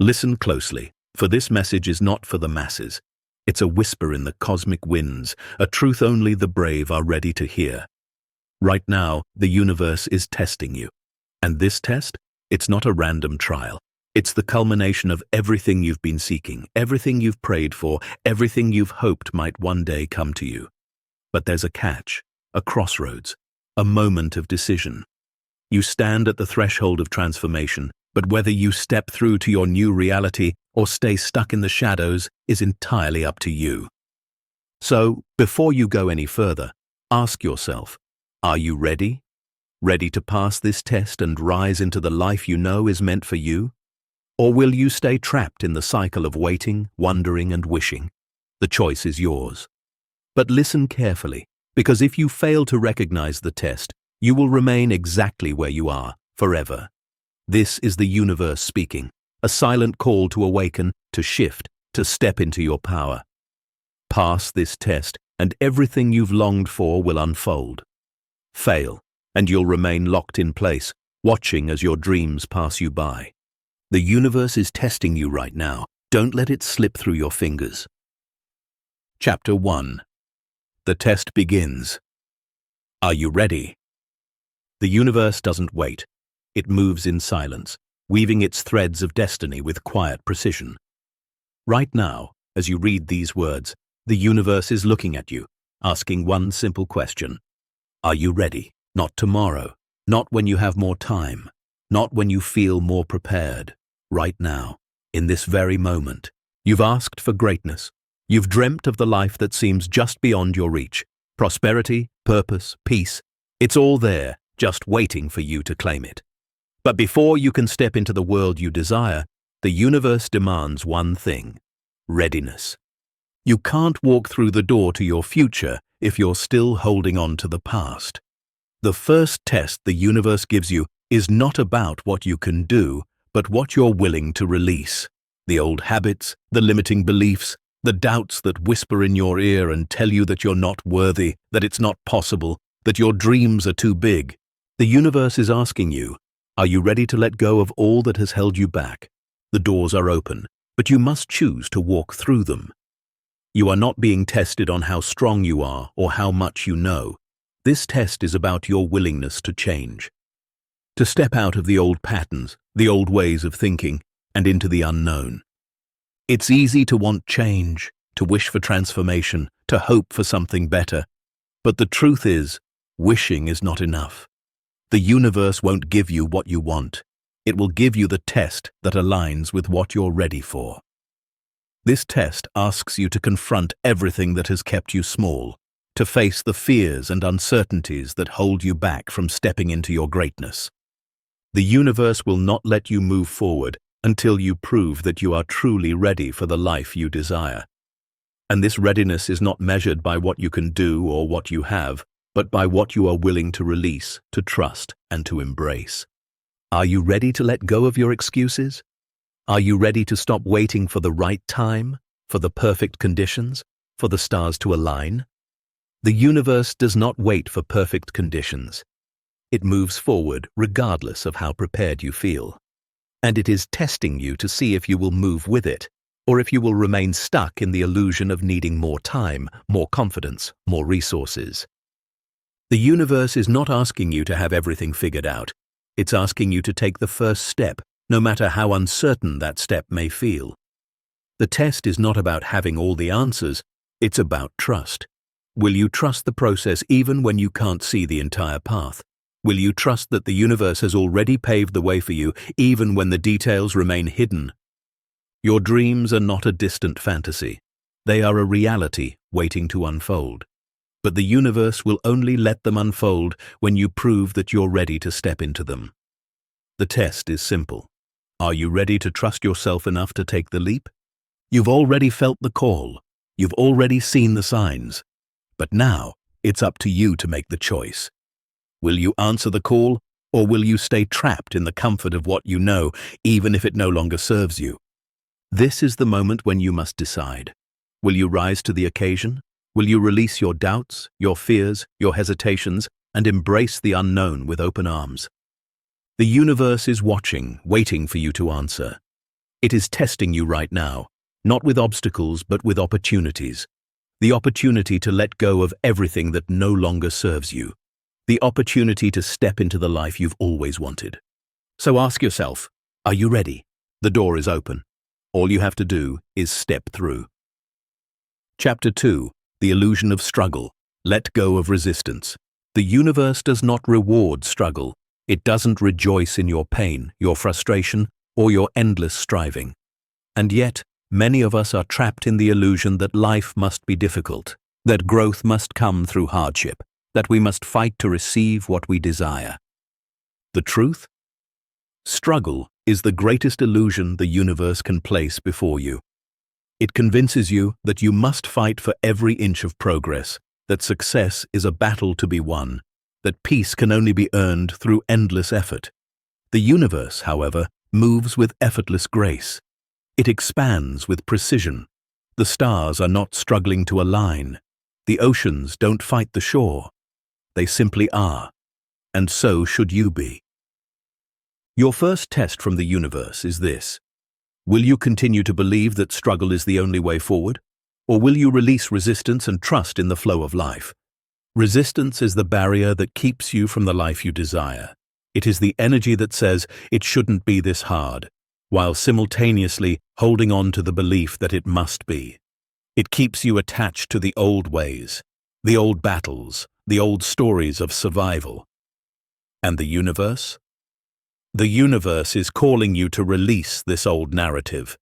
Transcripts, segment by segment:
Listen closely, for this message is not for the masses. It's a whisper in the cosmic winds, a truth only the brave are ready to hear. Right now, the universe is testing you. And this test, it's not a random trial. It's the culmination of everything you've been seeking, everything you've prayed for, everything you've hoped might one day come to you. But there's a catch, a crossroads, a moment of decision. You stand at the threshold of transformation, but whether you step through to your new reality or stay stuck in the shadows is entirely up to you. So, before you go any further, ask yourself, are you ready? Ready to pass this test and rise into the life you know is meant for you? Or will you stay trapped in the cycle of waiting, wondering, and wishing? The choice is yours. But listen carefully, because if you fail to recognize the test, you will remain exactly where you are, forever. This is the universe speaking, a silent call to awaken, to shift, to step into your power. Pass this test, and everything you've longed for will unfold. Fail, and you'll remain locked in place, watching as your dreams pass you by. The universe is testing you right now. Don't let it slip through your fingers. Chapter 1. The test begins. Are you ready? The universe doesn't wait. It moves in silence, weaving its threads of destiny with quiet precision. Right now, as you read these words, the universe is looking at you, asking one simple question. Are you ready? Not tomorrow, not when you have more time, not when you feel more prepared. Right now, in this very moment, you've asked for greatness. You've dreamt of the life that seems just beyond your reach. Prosperity, purpose, peace. It's all there, just waiting for you to claim it. But before you can step into the world you desire, the universe demands one thing: readiness. You can't walk through the door to your future if you're still holding on to the past. The first test the universe gives you is not about what you can do, but what you're willing to release. The old habits, the limiting beliefs, the doubts that whisper in your ear and tell you that you're not worthy, that it's not possible, that your dreams are too big. The universe is asking you, are you ready to let go of all that has held you back? The doors are open, but you must choose to walk through them. You are not being tested on how strong you are or how much you know. This test is about your willingness to change. To step out of the old patterns, the old ways of thinking, and into the unknown. It's easy to want change, to wish for transformation, to hope for something better. But the truth is, wishing is not enough. The universe won't give you what you want. It will give you the test that aligns with what you're ready for. This test asks you to confront everything that has kept you small, to face the fears and uncertainties that hold you back from stepping into your greatness. The universe will not let you move forward until you prove that you are truly ready for the life you desire. And this readiness is not measured by what you can do or what you have, but by what you are willing to release, to trust, and to embrace. Are you ready to let go of your excuses? Are you ready to stop waiting for the right time, for the perfect conditions, for the stars to align? The universe does not wait for perfect conditions. It moves forward regardless of how prepared you feel. And it is testing you to see if you will move with it, or if you will remain stuck in the illusion of needing more time, more confidence, more resources. The universe is not asking you to have everything figured out. It's asking you to take the first step, no matter how uncertain that step may feel. The test is not about having all the answers, it's about trust. Will you trust the process even when you can't see the entire path? Will you trust that the universe has already paved the way for you, even when the details remain hidden? Your dreams are not a distant fantasy. They are a reality waiting to unfold. But the universe will only let them unfold when you prove that you're ready to step into them. The test is simple. Are you ready to trust yourself enough to take the leap? You've already felt the call. You've already seen the signs. But now, it's up to you to make the choice. Will you answer the call, or will you stay trapped in the comfort of what you know, even if it no longer serves you? This is the moment when you must decide. Will you rise to the occasion? Will you release your doubts, your fears, your hesitations, and embrace the unknown with open arms? The universe is watching, waiting for you to answer. It is testing you right now, not with obstacles but with opportunities. The opportunity to let go of everything that no longer serves you. The opportunity to step into the life you've always wanted. So ask yourself, are you ready? The door is open. All you have to do is step through. Chapter 2. The Illusion of Struggle. Let go of resistance. The universe does not reward struggle. It doesn't rejoice in your pain, your frustration, or your endless striving. And yet, many of us are trapped in the illusion that life must be difficult, that growth must come through hardship, that we must fight to receive what we desire. The truth? Struggle is the greatest illusion the universe can place before you. It convinces you that you must fight for every inch of progress, that success is a battle to be won, that peace can only be earned through endless effort. The universe, however, moves with effortless grace. It expands with precision. The stars are not struggling to align. The oceans don't fight the shore. They simply are. And so should you be. Your first test from the universe is this. Will you continue to believe that struggle is the only way forward? Or will you release resistance and trust in the flow of life? Resistance is the barrier that keeps you from the life you desire. It is the energy that says it shouldn't be this hard, while simultaneously holding on to the belief that it must be. It keeps you attached to the old ways, the old battles, the old stories of survival. And the universe? The universe is calling you to release this old narrative.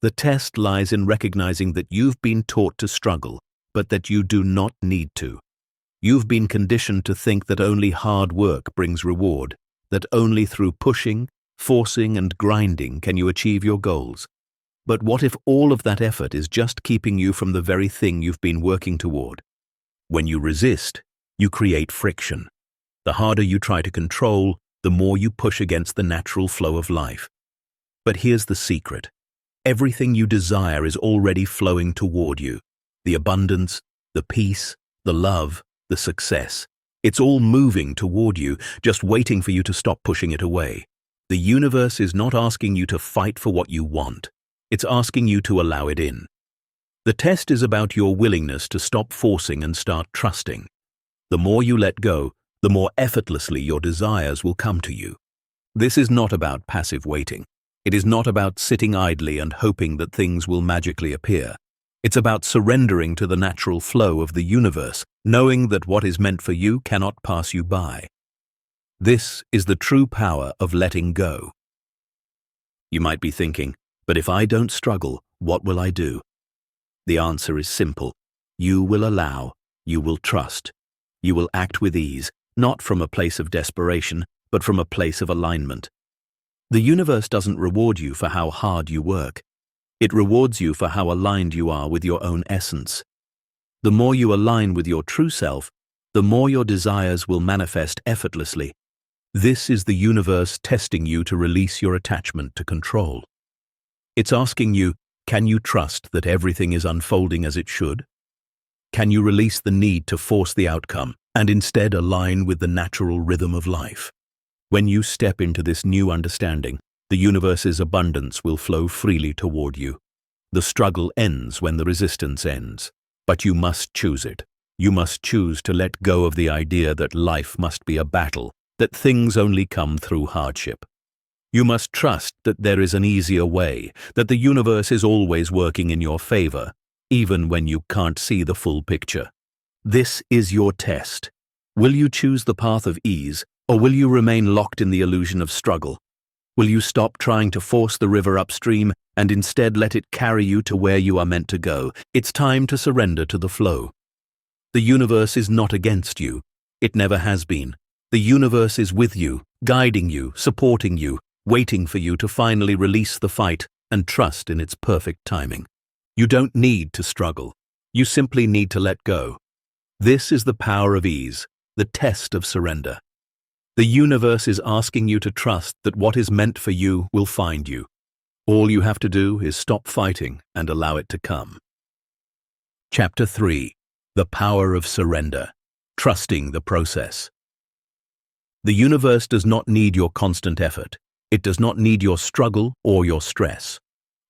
The test lies in recognizing that you've been taught to struggle, but that you do not need to. You've been conditioned to think that only hard work brings reward, that only through pushing, forcing, and grinding can you achieve your goals. But what if all of that effort is just keeping you from the very thing you've been working toward? When you resist, you create friction. The harder you try to control, the more you push against the natural flow of life. But here's the secret. Everything you desire is already flowing toward you. The abundance, the peace, the love, the success. It's all moving toward you, just waiting for you to stop pushing it away. The universe is not asking you to fight for what you want. It's asking you to allow it in. The test is about your willingness to stop forcing and start trusting. The more you let go, the more effortlessly your desires will come to you. This is not about passive waiting. It is not about sitting idly and hoping that things will magically appear. It's about surrendering to the natural flow of the universe, knowing that what is meant for you cannot pass you by. This is the true power of letting go. You might be thinking, but if I don't struggle, what will I do? The answer is simple. You will allow, you will trust. You will act with ease, not from a place of desperation, but from a place of alignment. The universe doesn't reward you for how hard you work. It rewards you for how aligned you are with your own essence. The more you align with your true self, the more your desires will manifest effortlessly. This is the universe testing you to release your attachment to control. It's asking you, can you trust that everything is unfolding as it should? Can you release the need to force the outcome and instead align with the natural rhythm of life? When you step into this new understanding, the universe's abundance will flow freely toward you. The struggle ends when the resistance ends, but you must choose it. You must choose to let go of the idea that life must be a battle, that things only come through hardship. You must trust that there is an easier way, that the universe is always working in your favor, even when you can't see the full picture. This is your test. Will you choose the path of ease, or will you remain locked in the illusion of struggle? Will you stop trying to force the river upstream and instead let it carry you to where you are meant to go? It's time to surrender to the flow. The universe is not against you. It never has been. The universe is with you, guiding you, supporting you, waiting for you to finally release the fight and trust in its perfect timing. You don't need to struggle. You simply need to let go. This is the power of ease, the test of surrender. The universe is asking you to trust that what is meant for you will find you. All you have to do is stop fighting and allow it to come. Chapter 3. The Power of Surrender. Trusting the process. The universe does not need your constant effort. It does not need your struggle or your stress.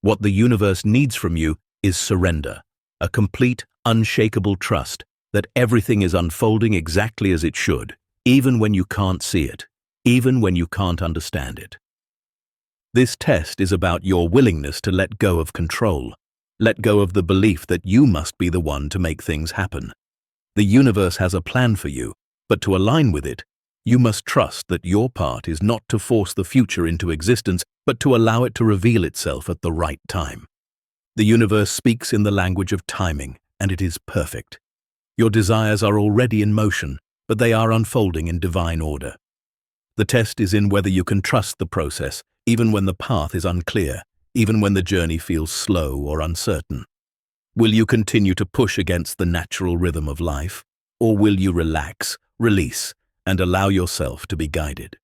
What the universe needs from you is surrender, a complete, unshakable trust that everything is unfolding exactly as it should, even when you can't see it, even when you can't understand it. This test is about your willingness to let go of control, let go of the belief that you must be the one to make things happen. The universe has a plan for you, but to align with it, you must trust that your part is not to force the future into existence, but to allow it to reveal itself at the right time. The universe speaks in the language of timing, and it is perfect. Your desires are already in motion, but they are unfolding in divine order. The test is in whether you can trust the process, even when the path is unclear, even when the journey feels slow or uncertain. Will you continue to push against the natural rhythm of life, or will you relax, release, and allow yourself to be guided?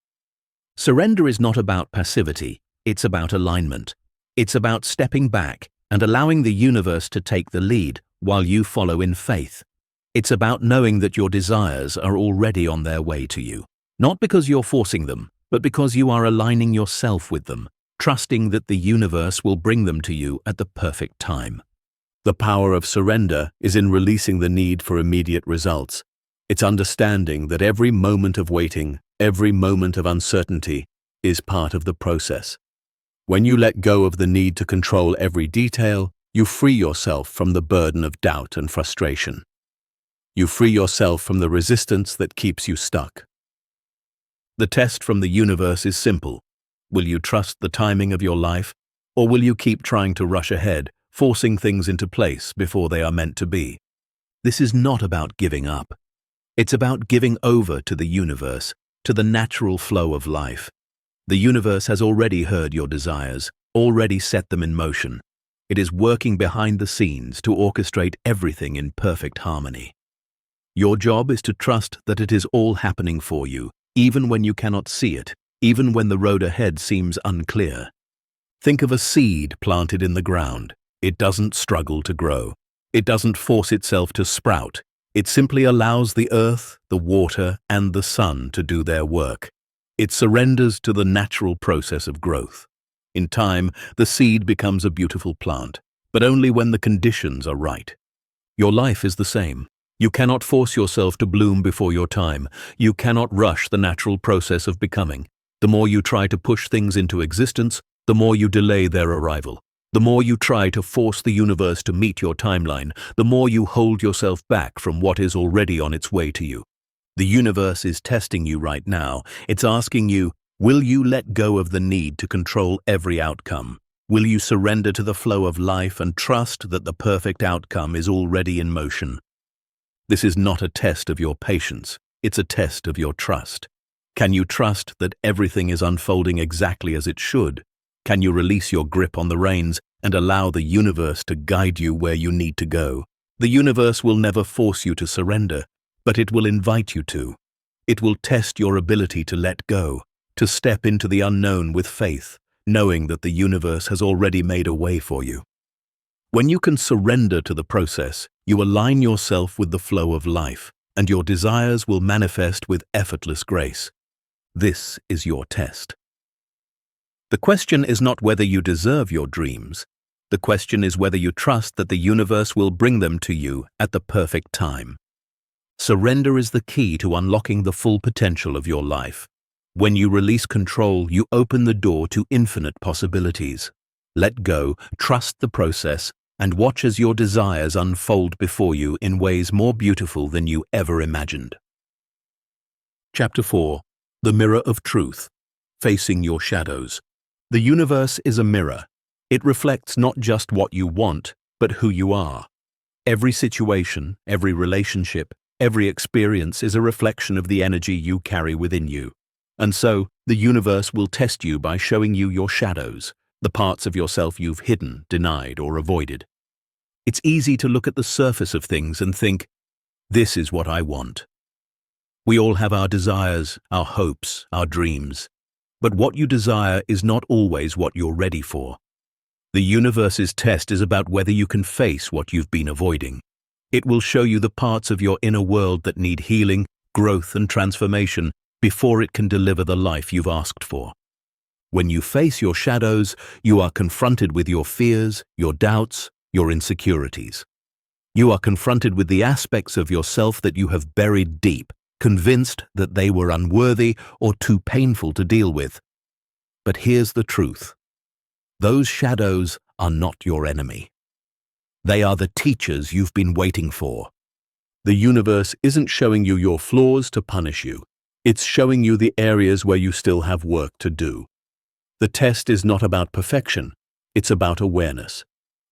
Surrender is not about passivity, it's about alignment. It's about stepping back and allowing the universe to take the lead while you follow in faith. It's about knowing that your desires are already on their way to you, not because you're forcing them, but because you are aligning yourself with them, trusting that the universe will bring them to you at the perfect time. The power of surrender is in releasing the need for immediate results. It's understanding that every moment of waiting, every moment of uncertainty is part of the process. When you let go of the need to control every detail, you free yourself from the burden of doubt and frustration. You free yourself from the resistance that keeps you stuck. The test from the universe is simple. Will you trust the timing of your life, or will you keep trying to rush ahead, forcing things into place before they are meant to be? This is not about giving up. It's about giving over to the universe, to the natural flow of life. The universe has already heard your desires, already set them in motion. It is working behind the scenes to orchestrate everything in perfect harmony. Your job is to trust that it is all happening for you, even when you cannot see it, even when the road ahead seems unclear. Think of a seed planted in the ground. It doesn't struggle to grow. It doesn't force itself to sprout. It simply allows the earth, the water, and the sun to do their work. It surrenders to the natural process of growth. In time, the seed becomes a beautiful plant, but only when the conditions are right. Your life is the same. You cannot force yourself to bloom before your time. You cannot rush the natural process of becoming. The more you try to push things into existence, the more you delay their arrival. The more you try to force the universe to meet your timeline, the more you hold yourself back from what is already on its way to you. The universe is testing you right now. It's asking you, will you let go of the need to control every outcome? Will you surrender to the flow of life and trust that the perfect outcome is already in motion? This is not a test of your patience. It's a test of your trust. Can you trust that everything is unfolding exactly as it should? Can you release your grip on the reins and allow the universe to guide you where you need to go? The universe will never force you to surrender, but it will invite you to. It will test your ability to let go, to step into the unknown with faith, knowing that the universe has already made a way for you. When you can surrender to the process, you align yourself with the flow of life, and your desires will manifest with effortless grace. This is your test. The question is not whether you deserve your dreams. The question is whether you trust that the universe will bring them to you at the perfect time. Surrender is the key to unlocking the full potential of your life. When you release control, you open the door to infinite possibilities. Let go, trust the process, and watch as your desires unfold before you in ways more beautiful than you ever imagined. Chapter 4. The Mirror of Truth. Facing Your Shadows. The universe is a mirror. It reflects not just what you want, but who you are. Every situation, every relationship, every experience is a reflection of the energy you carry within you. And so, the universe will test you by showing you your shadows, the parts of yourself you've hidden, denied, or avoided. It's easy to look at the surface of things and think, this is what I want. We all have our desires, our hopes, our dreams. But what you desire is not always what you're ready for. The universe's test is about whether you can face what you've been avoiding. It will show you the parts of your inner world that need healing, growth, and transformation before it can deliver the life you've asked for. When you face your shadows, you are confronted with your fears, your doubts, your insecurities. You are confronted with the aspects of yourself that you have buried deep, convinced that they were unworthy or too painful to deal with. But here's the truth. Those shadows are not your enemy. They are the teachers you've been waiting for. The universe isn't showing you your flaws to punish you. It's showing you the areas where you still have work to do. The test is not about perfection. It's about awareness.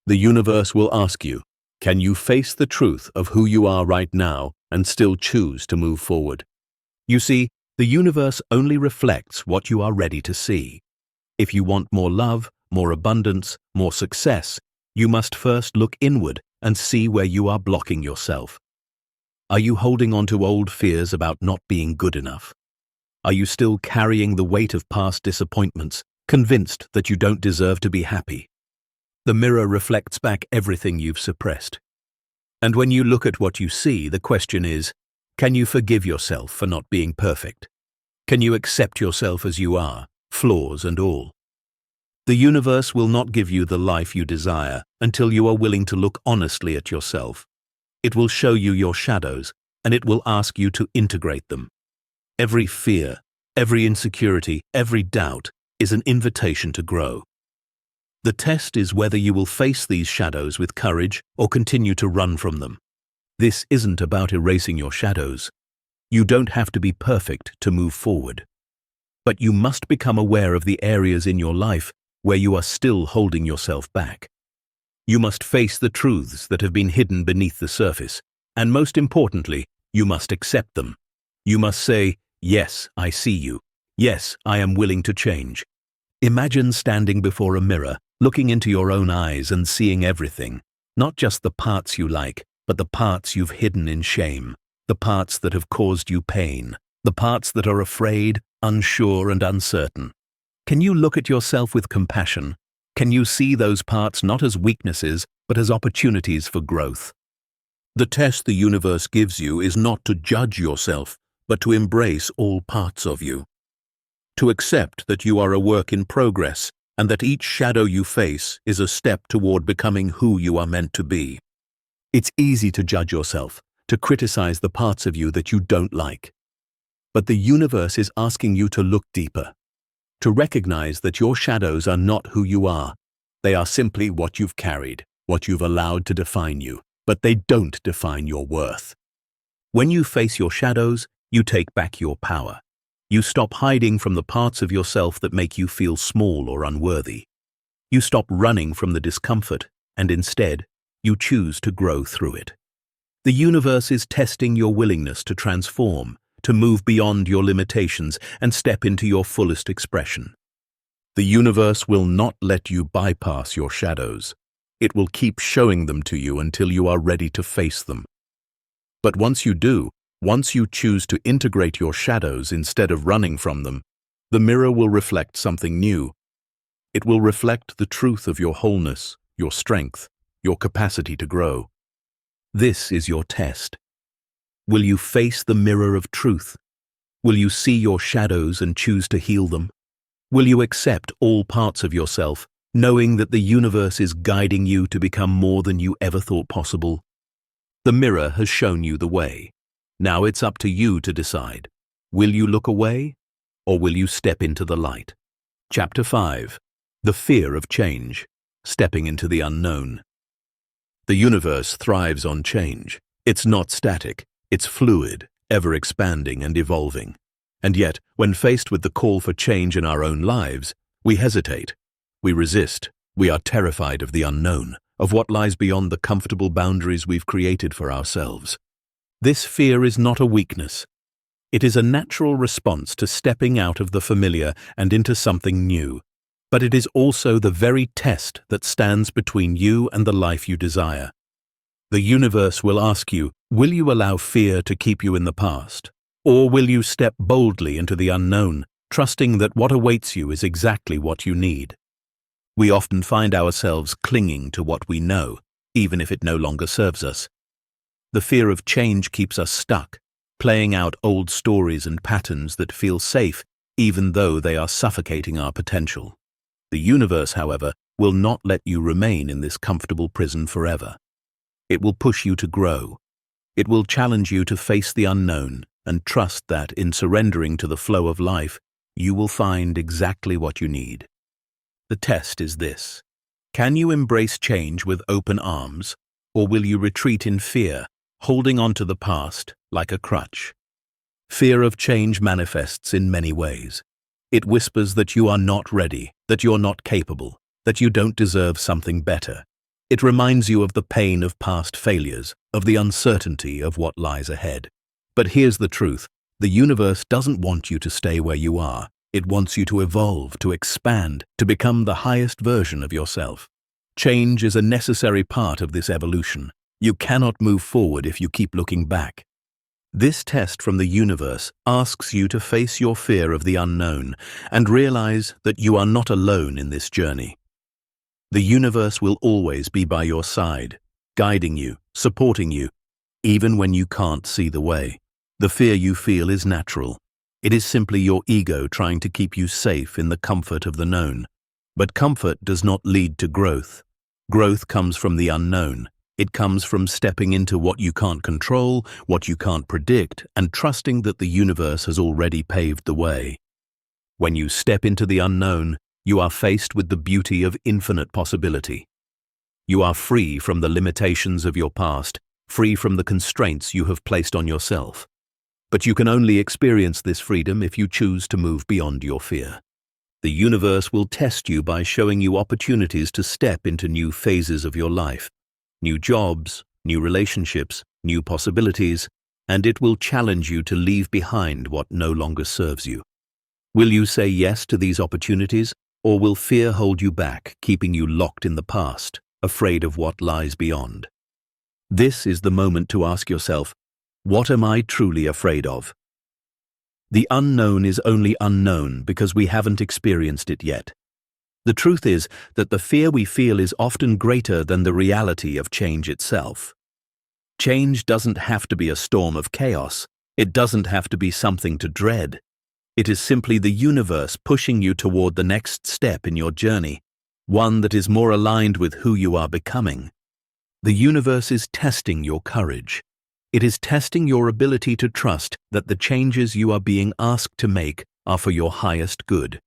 The universe will ask you, can you face the truth of who you are right now and still choose to move forward? You see, the universe only reflects what you are ready to see. If you want more love, more abundance, more success, you must first look inward and see where you are blocking yourself. Are you holding on to old fears about not being good enough? Are you still carrying the weight of past disappointments, convinced that you don't deserve to be happy? The mirror reflects back everything you've suppressed. And when you look at what you see, the question is, can you forgive yourself for not being perfect? Can you accept yourself as you are, flaws and all? The universe will not give you the life you desire until you are willing to look honestly at yourself. It will show you your shadows, and it will ask you to integrate them. Every fear, every insecurity, every doubt is an invitation to grow. The test is whether you will face these shadows with courage or continue to run from them. This isn't about erasing your shadows. You don't have to be perfect to move forward. But you must become aware of the areas in your life where you are still holding yourself back. You must face the truths that have been hidden beneath the surface, and most importantly, you must accept them. You must say, yes, I see you. Yes, I am willing to change. Imagine standing before a mirror, looking into your own eyes and seeing everything, not just the parts you like, but the parts you've hidden in shame, the parts that have caused you pain, the parts that are afraid, unsure, and uncertain. Can you look at yourself with compassion? Can you see those parts not as weaknesses, but as opportunities for growth? The test the universe gives you is not to judge yourself, but to embrace all parts of you. To accept that you are a work in progress and that each shadow you face is a step toward becoming who you are meant to be. It's easy to judge yourself, to criticize the parts of you that you don't like. But the universe is asking you to look deeper, to recognize that your shadows are not who you are. They are simply what you've carried, what you've allowed to define you, but they don't define your worth. When you face your shadows, you take back your power. You stop hiding from the parts of yourself that make you feel small or unworthy. You stop running from the discomfort, and instead, you choose to grow through it. The universe is testing your willingness to transform, to move beyond your limitations and step into your fullest expression. The universe will not let you bypass your shadows. It will keep showing them to you until you are ready to face them. But once you do, once you choose to integrate your shadows instead of running from them, the mirror will reflect something new. It will reflect the truth of your wholeness, your strength, your capacity to grow. This is your test. Will you face the mirror of truth? Will you see your shadows and choose to heal them? Will you accept all parts of yourself, knowing that the universe is guiding you to become more than you ever thought possible? The mirror has shown you the way. Now it's up to you to decide. Will you look away, or will you step into the light? Chapter 5. The Fear of Change. Stepping into the Unknown. The universe thrives on change. It's not static. It's fluid, ever-expanding and evolving. And yet, when faced with the call for change in our own lives, we hesitate. We resist. We are terrified of the unknown, of what lies beyond the comfortable boundaries we've created for ourselves. This fear is not a weakness. It is a natural response to stepping out of the familiar and into something new. But it is also the very test that stands between you and the life you desire. The universe will ask you, will you allow fear to keep you in the past? Or will you step boldly into the unknown, trusting that what awaits you is exactly what you need? We often find ourselves clinging to what we know, even if it no longer serves us. The fear of change keeps us stuck, playing out old stories and patterns that feel safe, even though they are suffocating our potential. The universe, however, will not let you remain in this comfortable prison forever. It will push you to grow. It will challenge you to face the unknown and trust that in surrendering to the flow of life, you will find exactly what you need. The test is this: can you embrace change with open arms, or will you retreat in fear, holding on to the past like a crutch? Fear of change manifests in many ways. It whispers that you are not ready, that you're not capable, that you don't deserve something better. It reminds you of the pain of past failures, of the uncertainty of what lies ahead. But here's the truth: the universe doesn't want you to stay where you are. It wants you to evolve, to expand, to become the highest version of yourself. Change is a necessary part of this evolution. You cannot move forward if you keep looking back. This test from the universe asks you to face your fear of the unknown and realize that you are not alone in this journey. The universe will always be by your side, guiding you, supporting you, even when you can't see the way. The fear you feel is natural. It is simply your ego trying to keep you safe in the comfort of the known. But comfort does not lead to growth. Growth comes from the unknown. It comes from stepping into what you can't control, what you can't predict, and trusting that the universe has already paved the way. When you step into the unknown, you are faced with the beauty of infinite possibility. You are free from the limitations of your past, free from the constraints you have placed on yourself. But you can only experience this freedom if you choose to move beyond your fear. The universe will test you by showing you opportunities to step into new phases of your life, new jobs, new relationships, new possibilities, and it will challenge you to leave behind what no longer serves you. Will you say yes to these opportunities, or will fear hold you back, keeping you locked in the past, afraid of what lies beyond? This is the moment to ask yourself, what am I truly afraid of? The unknown is only unknown because we haven't experienced it yet. The truth is that the fear we feel is often greater than the reality of change itself. Change doesn't have to be a storm of chaos. It doesn't have to be something to dread. It is simply the universe pushing you toward the next step in your journey, one that is more aligned with who you are becoming. The universe is testing your courage. It is testing your ability to trust that the changes you are being asked to make are for your highest good.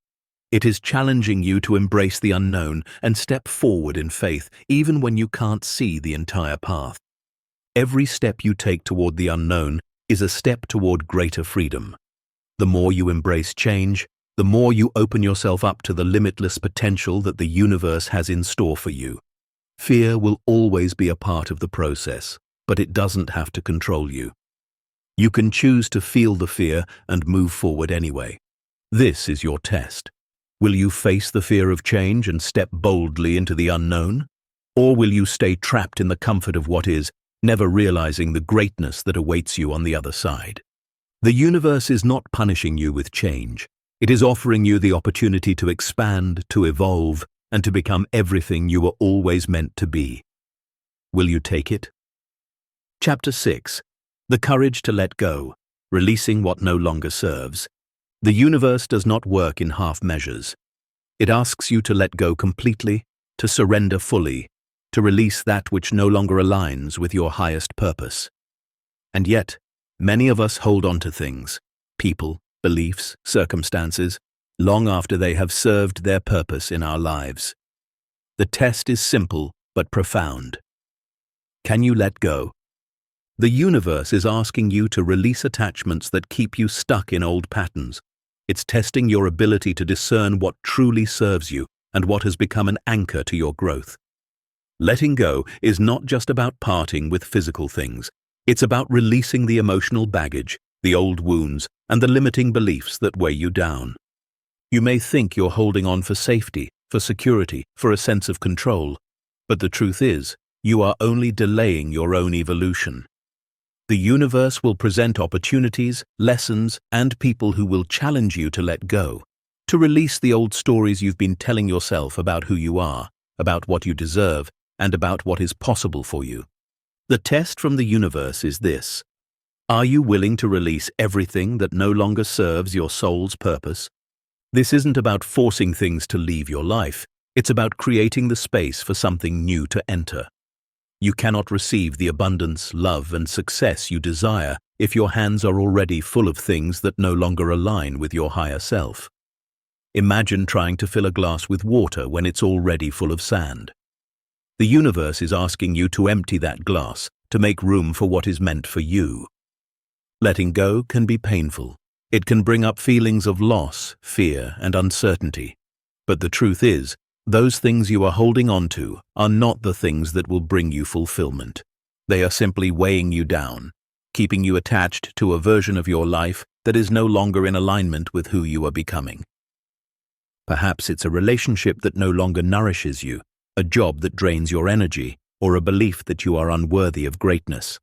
It is challenging you to embrace the unknown and step forward in faith, even when you can't see the entire path. Every step you take toward the unknown is a step toward greater freedom. The more you embrace change, the more you open yourself up to the limitless potential that the universe has in store for you. Fear will always be a part of the process, but it doesn't have to control you. You can choose to feel the fear and move forward anyway. This is your test. Will you face the fear of change and step boldly into the unknown? Or will you stay trapped in the comfort of what is, never realizing the greatness that awaits you on the other side? The universe is not punishing you with change. It is offering you the opportunity to expand, to evolve, and to become everything you were always meant to be. Will you take it? Chapter 6. The courage to let go, releasing what no longer serves. The universe does not work in half measures. It asks you to let go completely, to surrender fully, to release that which no longer aligns with your highest purpose. And yet, many of us hold on to things, people, beliefs, circumstances, long after they have served their purpose in our lives. The test is simple but profound. Can you let go? The universe is asking you to release attachments that keep you stuck in old patterns. It's testing your ability to discern what truly serves you and what has become an anchor to your growth. Letting go is not just about parting with physical things. It's about releasing the emotional baggage, the old wounds, and the limiting beliefs that weigh you down. You may think you're holding on for safety, for security, for a sense of control, but the truth is, you are only delaying your own evolution. The universe will present opportunities, lessons, and people who will challenge you to let go, to release the old stories you've been telling yourself about who you are, about what you deserve, and about what is possible for you. The test from the universe is this: are you willing to release everything that no longer serves your soul's purpose, This isn't about forcing things to leave your life. It's about creating the space for something new to enter. You cannot receive the abundance, love, and success you desire if your hands are already full of things that no longer align with your higher self. Imagine trying to fill a glass with water when it's already full of sand. The universe is asking you to empty that glass to make room for what is meant for you. Letting go can be painful. It can bring up feelings of loss, fear, and uncertainty. But the truth is, those things you are holding on to are not the things that will bring you fulfillment. They are simply weighing you down, keeping you attached to a version of your life that is no longer in alignment with who you are becoming. Perhaps it's a relationship that no longer nourishes you, a job that drains your energy, or a belief that you are unworthy of greatness.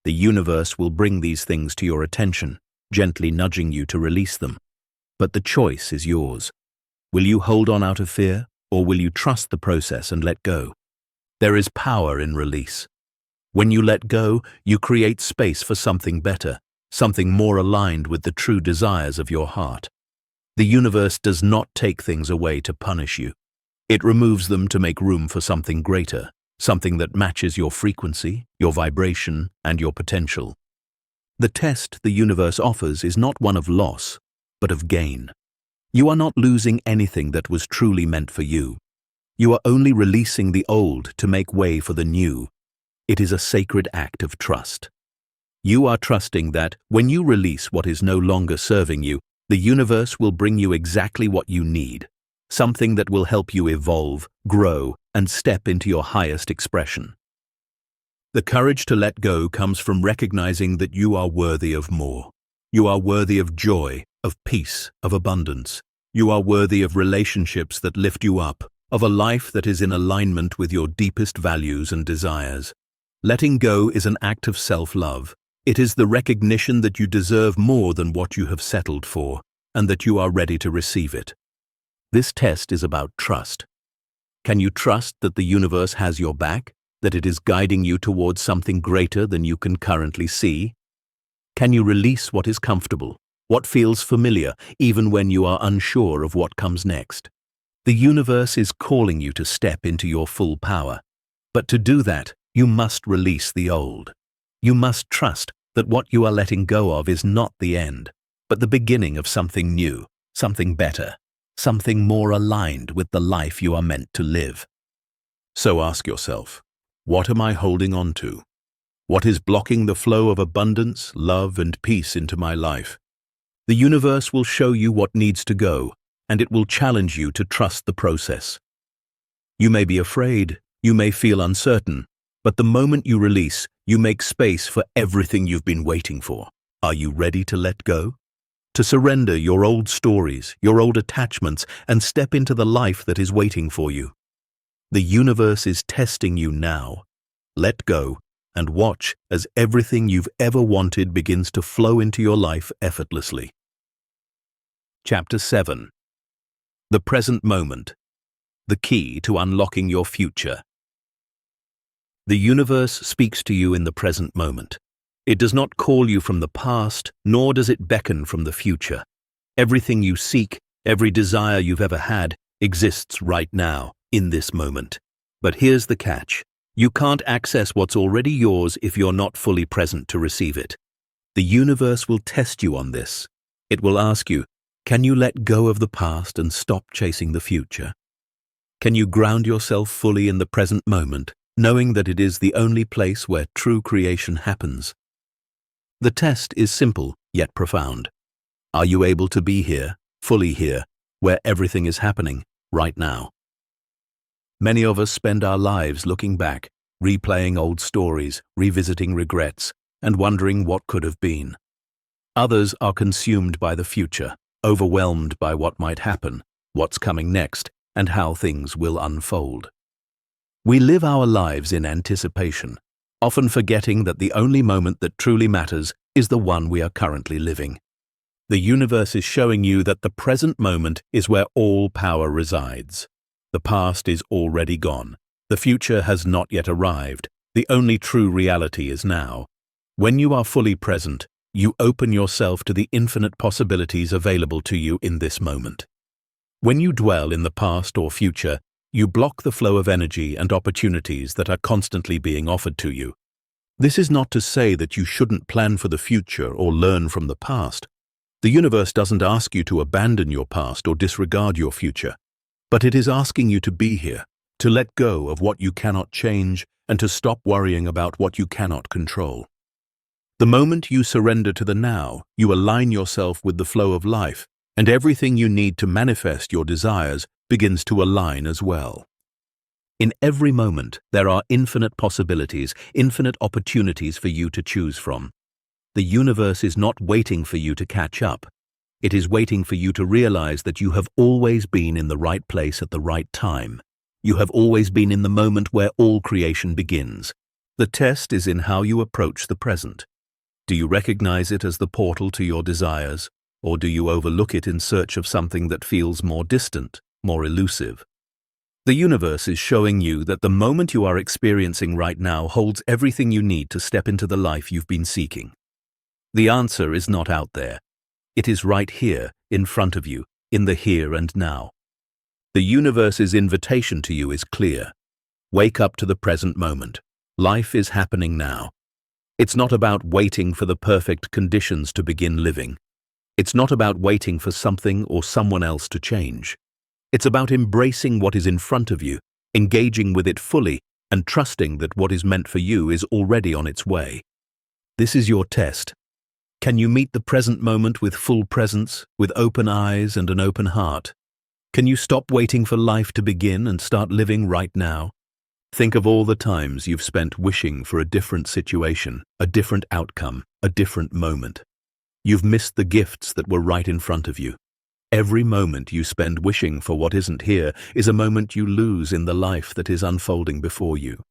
The universe will bring these things to your attention, gently nudging you to release them. But the choice is yours. Will you hold on out of fear, or will you trust the process and let go? There is power in release. When you let go, you create space for something better, something more aligned with the true desires of your heart. The universe does not take things away to punish you. It removes them to make room for something greater, something that matches your frequency, your vibration, and your potential. The test the universe offers is not one of loss, but of gain. You are not losing anything that was truly meant for you. You are only releasing the old to make way for the new. It is a sacred act of trust. You are trusting that when you release what is no longer serving you, the universe will bring you exactly what you need, something that will help you evolve, grow, and step into your highest expression. The courage to let go comes from recognizing that you are worthy of more. You are worthy of joy, of peace, of abundance. You are worthy of relationships that lift you up, of a life that is in alignment with your deepest values and desires. Letting go is an act of self-love. It is the recognition that you deserve more than what you have settled for, and that you are ready to receive it. This test is about trust. Can you trust that the universe has your back, that it is guiding you towards something greater than you can currently see? Can you release what is comfortable, what feels familiar, even when you are unsure of what comes next? The universe is calling you to step into your full power. But to do that, you must release the old. You must trust that what you are letting go of is not the end, but the beginning of something new, something better, something more aligned with the life you are meant to live. So ask yourself, what am I holding on to? What is blocking the flow of abundance, love, and peace into my life? The universe will show you what needs to go, and it will challenge you to trust the process. You may be afraid, you may feel uncertain, but the moment you release, you make space for everything you've been waiting for. Are you ready to let go? To surrender your old stories, your old attachments, and step into the life that is waiting for you. The universe is testing you now. Let go and watch as everything you've ever wanted begins to flow into your life effortlessly. Chapter 7. The present moment. The key to unlocking your future. The universe speaks to you in the present moment. It does not call you from the past, nor does it beckon from the future. Everything you seek, every desire you've ever had, exists right now, in this moment. But here's the catch. You can't access what's already yours if you're not fully present to receive it. The universe will test you on this. It will ask you, can you let go of the past and stop chasing the future? Can you ground yourself fully in the present moment, knowing that it is the only place where true creation happens? The test is simple, yet profound. Are you able to be here, fully here, where everything is happening, right now? Many of us spend our lives looking back, replaying old stories, revisiting regrets, and wondering what could have been. Others are consumed by the future, overwhelmed by what might happen, what's coming next, and how things will unfold. We live our lives in anticipation, often forgetting that the only moment that truly matters is the one we are currently living. The universe is showing you that the present moment is where all power resides. The past is already gone. The future has not yet arrived. The only true reality is now. When you are fully present, you open yourself to the infinite possibilities available to you in this moment. When you dwell in the past or future, you block the flow of energy and opportunities that are constantly being offered to you. This is not to say that you shouldn't plan for the future or learn from the past. The universe doesn't ask you to abandon your past or disregard your future, but it is asking you to be here, to let go of what you cannot change and to stop worrying about what you cannot control. The moment you surrender to the now, you align yourself with the flow of life, and everything you need to manifest your desires begins to align as well. In every moment, there are infinite possibilities, infinite opportunities for you to choose from. The universe is not waiting for you to catch up. It is waiting for you to realize that you have always been in the right place at the right time. You have always been in the moment where all creation begins. The test is in how you approach the present. Do you recognize it as the portal to your desires, or do you overlook it in search of something that feels more distant, more elusive? The universe is showing you that the moment you are experiencing right now holds everything you need to step into the life you've been seeking. The answer is not out there. It is right here, in front of you, in the here and now. The universe's invitation to you is clear. Wake up to the present moment. Life is happening now. It's not about waiting for the perfect conditions to begin living. It's not about waiting for something or someone else to change. It's about embracing what is in front of you, engaging with it fully, and trusting that what is meant for you is already on its way. This is your test. Can you meet the present moment with full presence, with open eyes and an open heart? Can you stop waiting for life to begin and start living right now? Think of all the times you've spent wishing for a different situation, a different outcome, a different moment. You've missed the gifts that were right in front of you. Every moment you spend wishing for what isn't here is a moment you lose in the life that is unfolding before you.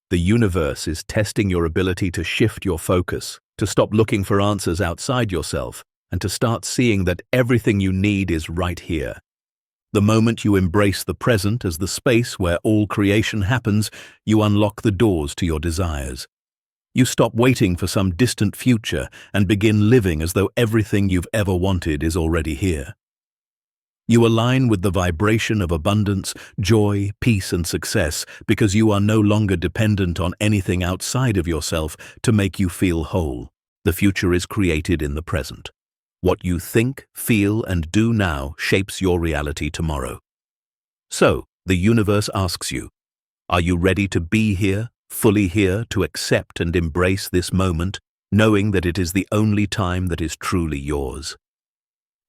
The universe is testing your ability to shift your focus, to stop looking for answers outside yourself, and to start seeing that everything you need is right here. The moment you embrace the present as the space where all creation happens, you unlock the doors to your desires. You stop waiting for some distant future and begin living as though everything you've ever wanted is already here. You align with the vibration of abundance, joy, peace, and success because you are no longer dependent on anything outside of yourself to make you feel whole. The future is created in the present. What you think, feel, and do now shapes your reality tomorrow. So, the universe asks you, are you ready to be here, fully here, to accept and embrace this moment, knowing that it is the only time that is truly yours?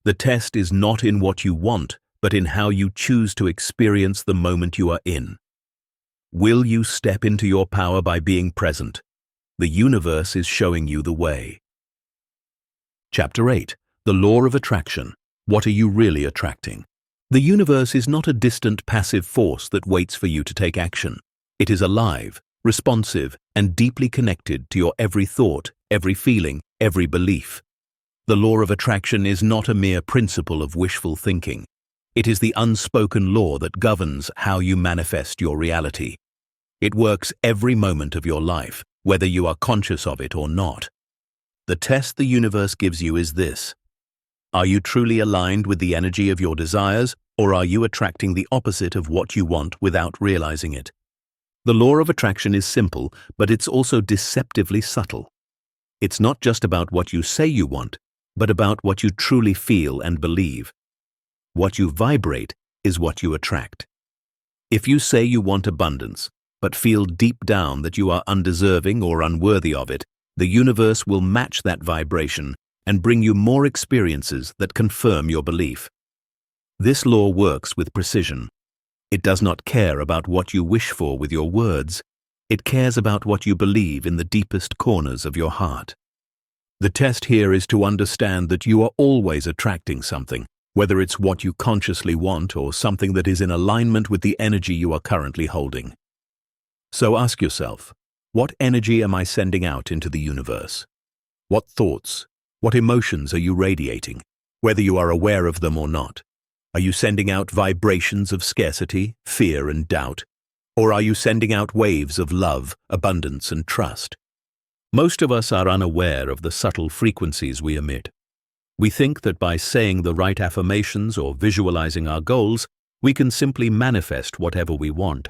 The test is not in what you want, but in how you choose to experience the moment you are in. Will you step into your power by being present? The universe is showing you the way. Chapter 8. The Law of Attraction. What are you really attracting? The universe is not a distant, passive force that waits for you to take action. It is alive, responsive, and deeply connected to your every thought, every feeling, every belief. The law of attraction is not a mere principle of wishful thinking. It is the unspoken law that governs how you manifest your reality. It works every moment of your life, whether you are conscious of it or not. The test the universe gives you is this. Are you truly aligned with the energy of your desires, or are you attracting the opposite of what you want without realizing it? The law of attraction is simple, but it's also deceptively subtle. It's not just about what you say you want, but about what you truly feel and believe. What you vibrate is what you attract. If you say you want abundance, but feel deep down that you are undeserving or unworthy of it, the universe will match that vibration and bring you more experiences that confirm your belief. This law works with precision. It does not care about what you wish for with your words. It cares about what you believe in the deepest corners of your heart. The test here is to understand that you are always attracting something, whether it's what you consciously want or something that is in alignment with the energy you are currently holding. So ask yourself, what energy am I sending out into the universe? What thoughts, what emotions are you radiating, whether you are aware of them or not? Are you sending out vibrations of scarcity, fear, and doubt? Or are you sending out waves of love, abundance, and trust? Most of us are unaware of the subtle frequencies we emit. We think that by saying the right affirmations or visualizing our goals, we can simply manifest whatever we want.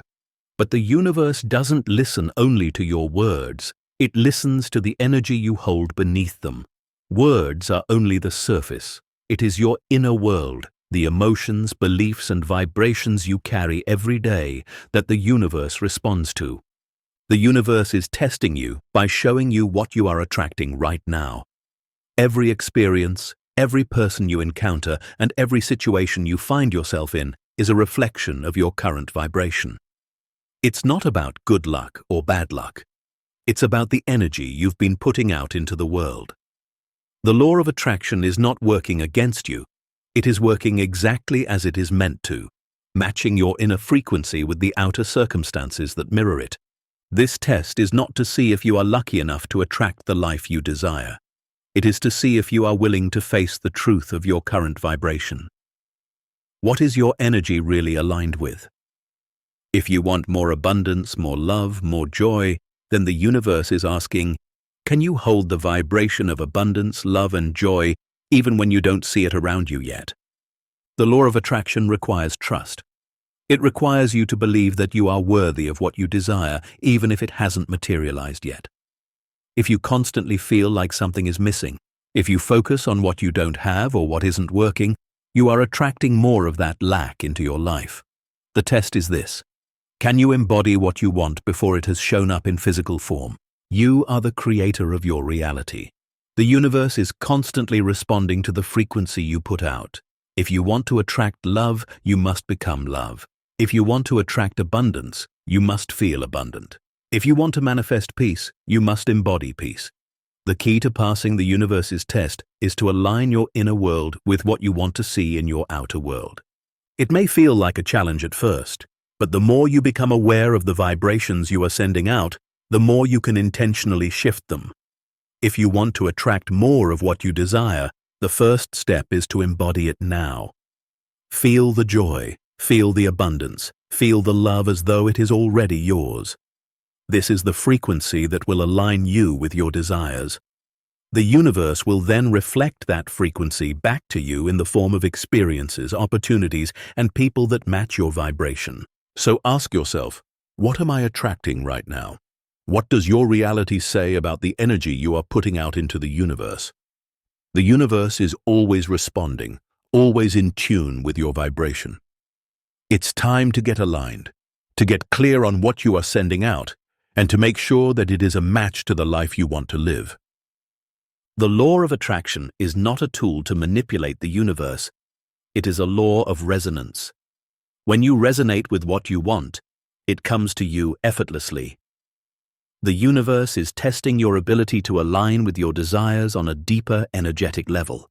But the universe doesn't listen only to your words. It listens to the energy you hold beneath them. Words are only the surface. It is your inner world, the emotions, beliefs, and vibrations you carry every day that the universe responds to. The universe is testing you by showing you what you are attracting right now. Every experience, every person you encounter, and every situation you find yourself in is a reflection of your current vibration. It's not about good luck or bad luck. It's about the energy you've been putting out into the world. The law of attraction is not working against you. It is working exactly as it is meant to, matching your inner frequency with the outer circumstances that mirror it. This test is not to see if you are lucky enough to attract the life you desire. It is to see if you are willing to face the truth of your current vibration. What is your energy really aligned with? If you want more abundance, more love, more joy, then the universe is asking, can you hold the vibration of abundance, love, and joy even when you don't see it around you yet? The law of attraction requires trust. It requires you to believe that you are worthy of what you desire, even if it hasn't materialized yet. If you constantly feel like something is missing, if you focus on what you don't have or what isn't working, you are attracting more of that lack into your life. The test is this: can you embody what you want before it has shown up in physical form? You are the creator of your reality. The universe is constantly responding to the frequency you put out. If you want to attract love, you must become love. If you want to attract abundance, you must feel abundant. If you want to manifest peace, you must embody peace. The key to passing the universe's test is to align your inner world with what you want to see in your outer world. It may feel like a challenge at first, but the more you become aware of the vibrations you are sending out, the more you can intentionally shift them. If you want to attract more of what you desire, the first step is to embody it now. Feel the joy, feel the abundance, feel the love as though it is already yours. This is the frequency that will align you with your desires. The universe will then reflect that frequency back to you in the form of experiences, opportunities, and people that match your vibration. So ask yourself, what am I attracting right now? What does your reality say about the energy you are putting out into the universe? The universe is always responding, always in tune with your vibration. It's time to get aligned, to get clear on what you are sending out, and to make sure that it is a match to the life you want to live. The law of attraction is not a tool to manipulate the universe. It is a law of resonance. When you resonate with what you want, it comes to you effortlessly. The universe is testing your ability to align with your desires on a deeper energetic level.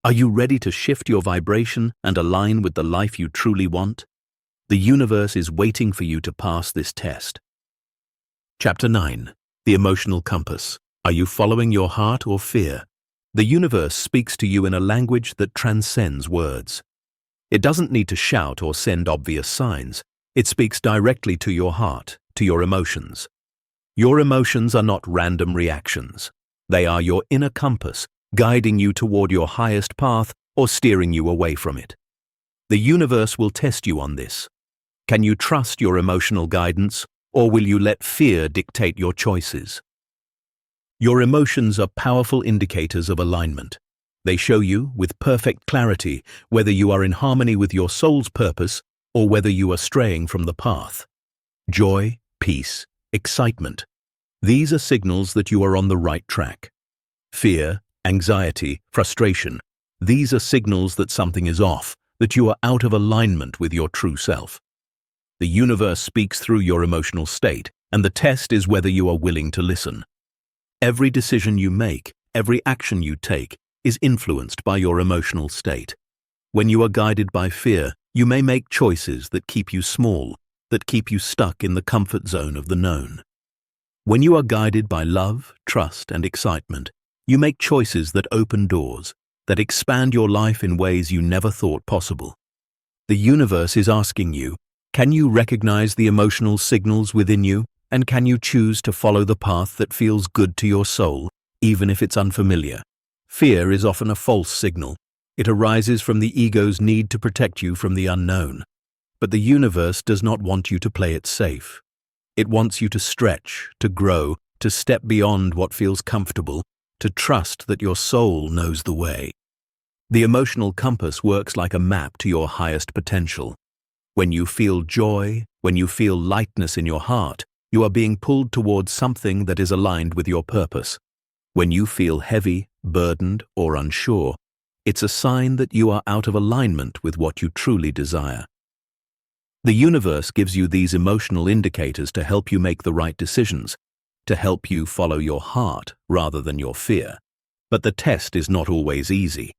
Are you ready to shift your vibration and align with the life you truly want? The universe is waiting for you to pass this test. Chapter 9. The Emotional Compass. Are you following your heart or fear? The universe speaks to you in a language that transcends words. It doesn't need to shout or send obvious signs. It speaks directly to your heart, to your emotions. Your emotions are not random reactions. They are your inner compass, guiding you toward your highest path or steering you away from it. The universe will test you on this. Can you trust your emotional guidance, or will you let fear dictate your choices? Your emotions are powerful indicators of alignment. They show you, with perfect clarity, whether you are in harmony with your soul's purpose or whether you are straying from the path. Joy, peace, excitement. These are signals that you are on the right track. Fear, anxiety, frustration. These are signals that something is off, that you are out of alignment with your true self. The universe speaks through your emotional state, and the test is whether you are willing to listen. Every decision you make, every action you take, is influenced by your emotional state. When you are guided by fear, you may make choices that keep you small, that keep you stuck in the comfort zone of the known. When you are guided by love, trust, and excitement, you make choices that open doors, that expand your life in ways you never thought possible. The universe is asking you, can you recognize the emotional signals within you, and can you choose to follow the path that feels good to your soul, even if it's unfamiliar? Fear is often a false signal. It arises from the ego's need to protect you from the unknown. But the universe does not want you to play it safe. It wants you to stretch, to grow, to step beyond what feels comfortable, to trust that your soul knows the way. The emotional compass works like a map to your highest potential. When you feel joy, when you feel lightness in your heart, you are being pulled towards something that is aligned with your purpose. When you feel heavy, burdened, or unsure, it's a sign that you are out of alignment with what you truly desire. The universe gives you these emotional indicators to help you make the right decisions, to help you follow your heart rather than your fear. But the test is not always easy.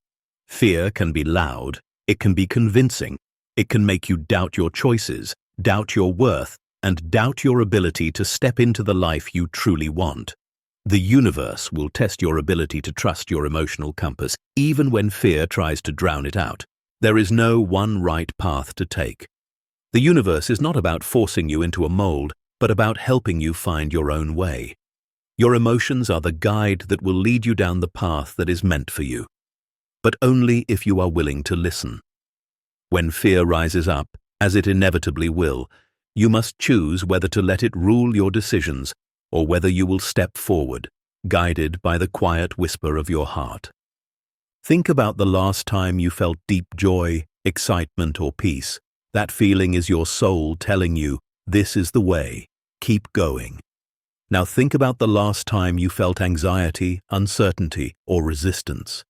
Fear can be loud, it can be convincing, it can make you doubt your choices, doubt your worth, and doubt your ability to step into the life you truly want. The universe will test your ability to trust your emotional compass, even when fear tries to drown it out. There is no one right path to take. The universe is not about forcing you into a mold, but about helping you find your own way. Your emotions are the guide that will lead you down the path that is meant for you, but only if you are willing to listen. When fear rises up, as it inevitably will, you must choose whether to let it rule your decisions or whether you will step forward, guided by the quiet whisper of your heart. Think about the last time you felt deep joy, excitement, or peace. That feeling is your soul telling you, this is the way, keep going. Now think about the last time you felt anxiety, uncertainty, or resistance.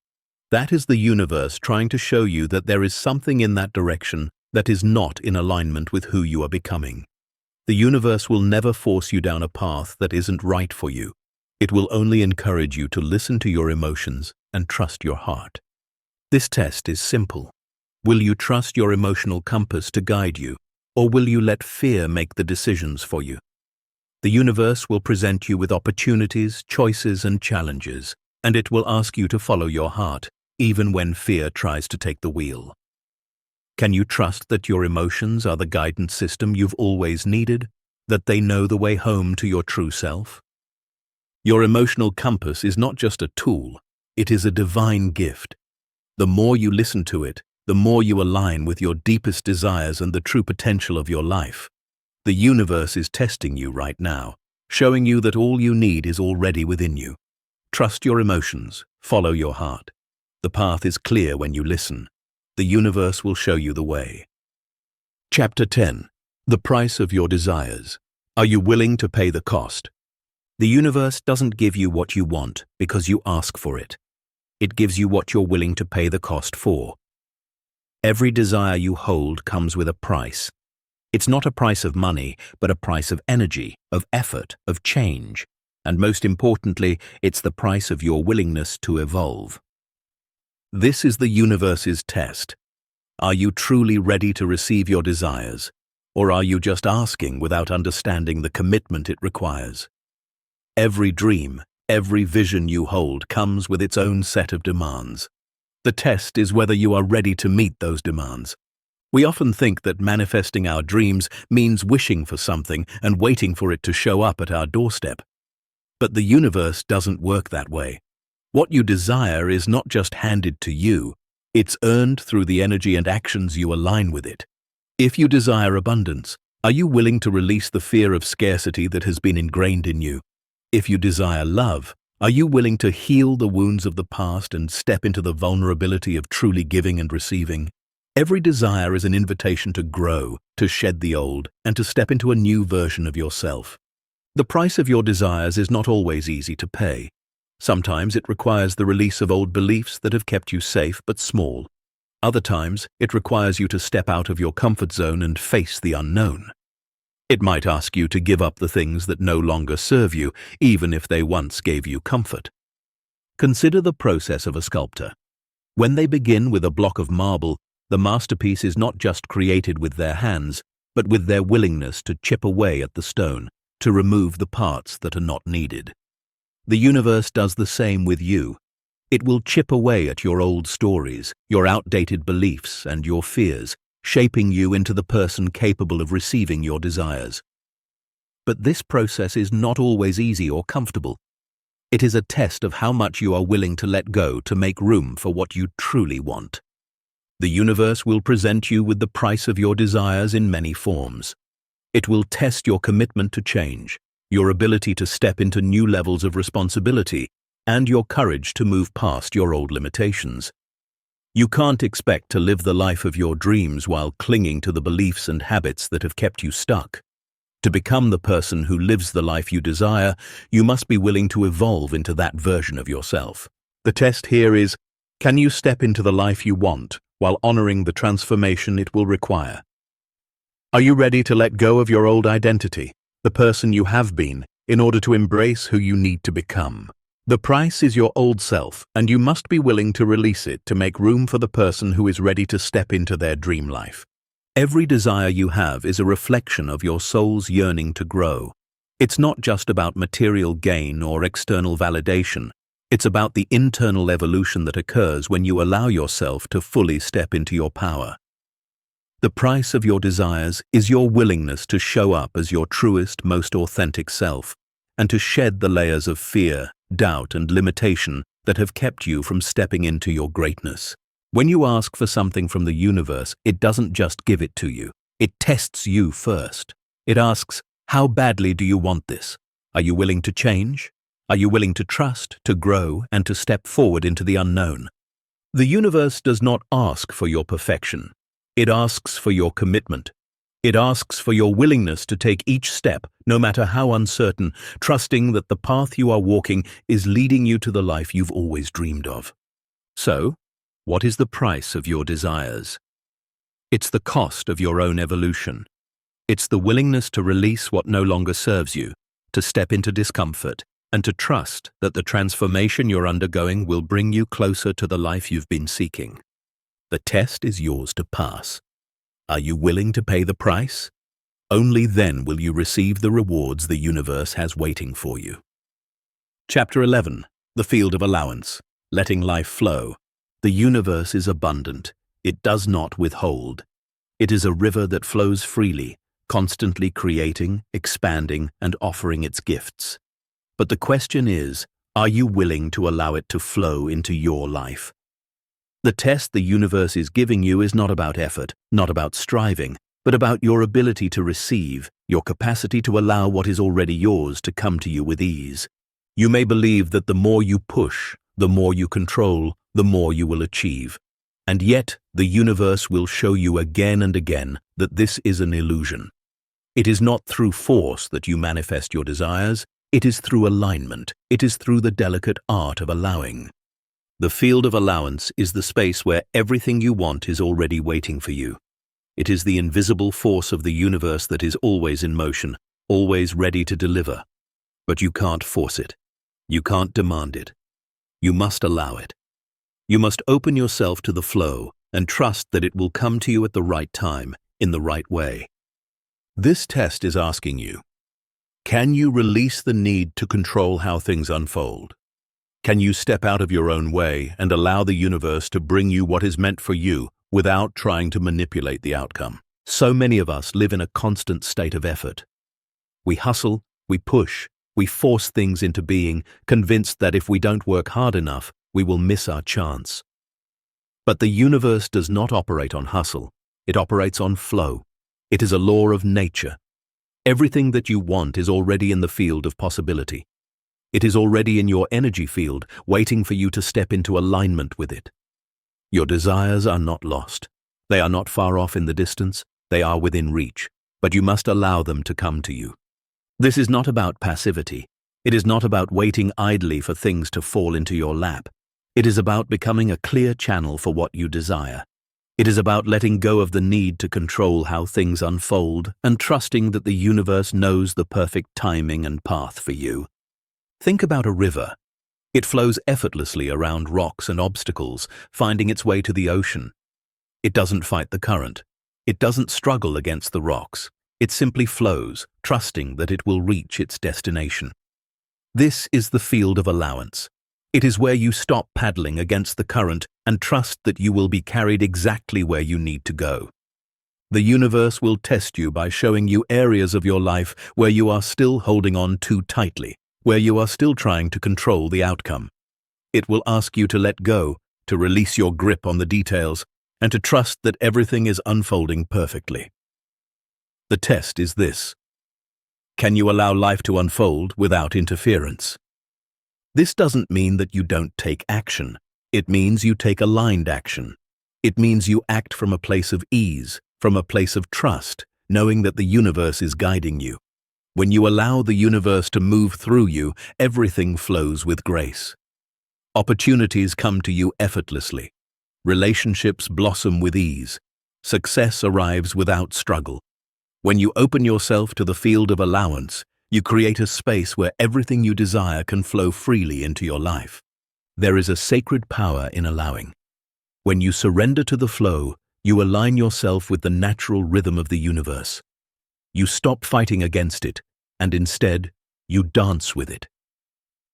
That is the universe trying to show you that there is something in that direction that is not in alignment with who you are becoming. The universe will never force you down a path that isn't right for you. It will only encourage you to listen to your emotions and trust your heart. This test is simple. Will you trust your emotional compass to guide you, or will you let fear make the decisions for you? The universe will present you with opportunities, choices, and challenges, and it will ask you to follow your heart, even when fear tries to take the wheel. Can you trust that your emotions are the guidance system you've always needed, that they know the way home to your true self? Your emotional compass is not just a tool, it is a divine gift. The more you listen to it, the more you align with your deepest desires and the true potential of your life. The universe is testing you right now, showing you that all you need is already within you. Trust your emotions, follow your heart. The path is clear when you listen. The universe will show you the way. Chapter 10. The price of your desires. Are you willing to pay the cost? The universe doesn't give you what you want because you ask for it. It gives you what you're willing to pay the cost for. Every desire you hold comes with a price. It's not a price of money, but a price of energy, of effort, of change. And most importantly, it's the price of your willingness to evolve. This is the universe's test. Are you truly ready to receive your desires, or are you just asking without understanding the commitment it requires? Every dream, every vision you hold comes with its own set of demands. The test is whether you are ready to meet those demands. We often think that manifesting our dreams means wishing for something and waiting for it to show up at our doorstep. But the universe doesn't work that way. What you desire is not just handed to you, it's earned through the energy and actions you align with it. If you desire abundance, are you willing to release the fear of scarcity that has been ingrained in you? If you desire love, are you willing to heal the wounds of the past and step into the vulnerability of truly giving and receiving? Every desire is an invitation to grow, to shed the old, and to step into a new version of yourself. The price of your desires is not always easy to pay. Sometimes it requires the release of old beliefs that have kept you safe but small. Other times, it requires you to step out of your comfort zone and face the unknown. It might ask you to give up the things that no longer serve you, even if they once gave you comfort. Consider the process of a sculptor. When they begin with a block of marble, the masterpiece is not just created with their hands, but with their willingness to chip away at the stone, to remove the parts that are not needed. The universe does the same with you. It will chip away at your old stories, your outdated beliefs, and your fears, shaping you into the person capable of receiving your desires. But this process is not always easy or comfortable. It is a test of how much you are willing to let go to make room for what you truly want. The universe will present you with the price of your desires in many forms. It will test your commitment to change, your ability to step into new levels of responsibility, and your courage to move past your old limitations. You can't expect to live the life of your dreams while clinging to the beliefs and habits that have kept you stuck. To become the person who lives the life you desire, you must be willing to evolve into that version of yourself. The test here is, can you step into the life you want while honoring the transformation it will require? Are you ready to let go of your old identity, the person you have been, in order to embrace who you need to become? The price is your old self, and you must be willing to release it to make room for the person who is ready to step into their dream life. Every desire you have is a reflection of your soul's yearning to grow. It's not just about material gain or external validation. It's about the internal evolution that occurs when you allow yourself to fully step into your power. The price of your desires is your willingness to show up as your truest, most authentic self, and to shed the layers of fear, doubt, and limitation that have kept you from stepping into your greatness. When you ask for something from the universe, it doesn't just give it to you. It tests you first. It asks, how badly do you want this? Are you willing to change? Are you willing to trust, to grow, and to step forward into the unknown? The universe does not ask for your perfection. It asks for your commitment. It asks for your willingness to take each step, no matter how uncertain, trusting that the path you are walking is leading you to the life you've always dreamed of. So, what is the price of your desires? It's the cost of your own evolution. It's the willingness to release what no longer serves you, to step into discomfort, and to trust that the transformation you're undergoing will bring you closer to the life you've been seeking. The test is yours to pass. Are you willing to pay the price? Only then will you receive the rewards the universe has waiting for you. Chapter 11. The Field of Allowance. Letting Life Flow. The universe is abundant. It does not withhold. It is a river that flows freely, constantly creating, expanding, and offering its gifts. But the question is, are you willing to allow it to flow into your life? The test the universe is giving you is not about effort, not about striving, but about your ability to receive, your capacity to allow what is already yours to come to you with ease. You may believe that the more you push, the more you control, the more you will achieve. And yet, the universe will show you again and again that this is an illusion. It is not through force that you manifest your desires. It is through alignment. It is through the delicate art of allowing. The field of allowance is the space where everything you want is already waiting for you. It is the invisible force of the universe that is always in motion, always ready to deliver. But you can't force it. You can't demand it. You must allow it. You must open yourself to the flow and trust that it will come to you at the right time, in the right way. This test is asking you, can you release the need to control how things unfold? Can you step out of your own way and allow the universe to bring you what is meant for you without trying to manipulate the outcome? So many of us live in a constant state of effort. We hustle, we push, we force things into being, convinced that if we don't work hard enough, we will miss our chance. But the universe does not operate on hustle. It operates on flow. It is a law of nature. Everything that you want is already in the field of possibility. It is already in your energy field, waiting for you to step into alignment with it. Your desires are not lost. They are not far off in the distance. They are within reach, but you must allow them to come to you. This is not about passivity. It is not about waiting idly for things to fall into your lap. It is about becoming a clear channel for what you desire. It is about letting go of the need to control how things unfold and trusting that the universe knows the perfect timing and path for you. Think about a river. It flows effortlessly around rocks and obstacles, finding its way to the ocean. It doesn't fight the current. It doesn't struggle against the rocks. It simply flows, trusting that it will reach its destination. This is the field of allowance. It is where you stop paddling against the current and trust that you will be carried exactly where you need to go. The universe will test you by showing you areas of your life where you are still holding on too tightly, where you are still trying to control the outcome. It will ask you to let go, to release your grip on the details, and to trust that everything is unfolding perfectly. The test is this: can you allow life to unfold without interference? This doesn't mean that you don't take action. It means you take aligned action. It means you act from a place of ease, from a place of trust, knowing that the universe is guiding you. When you allow the universe to move through you, everything flows with grace. Opportunities come to you effortlessly. Relationships blossom with ease. Success arrives without struggle. When you open yourself to the field of allowance, you create a space where everything you desire can flow freely into your life. There is a sacred power in allowing. When you surrender to the flow, you align yourself with the natural rhythm of the universe. You stop fighting against it, and instead, you dance with it.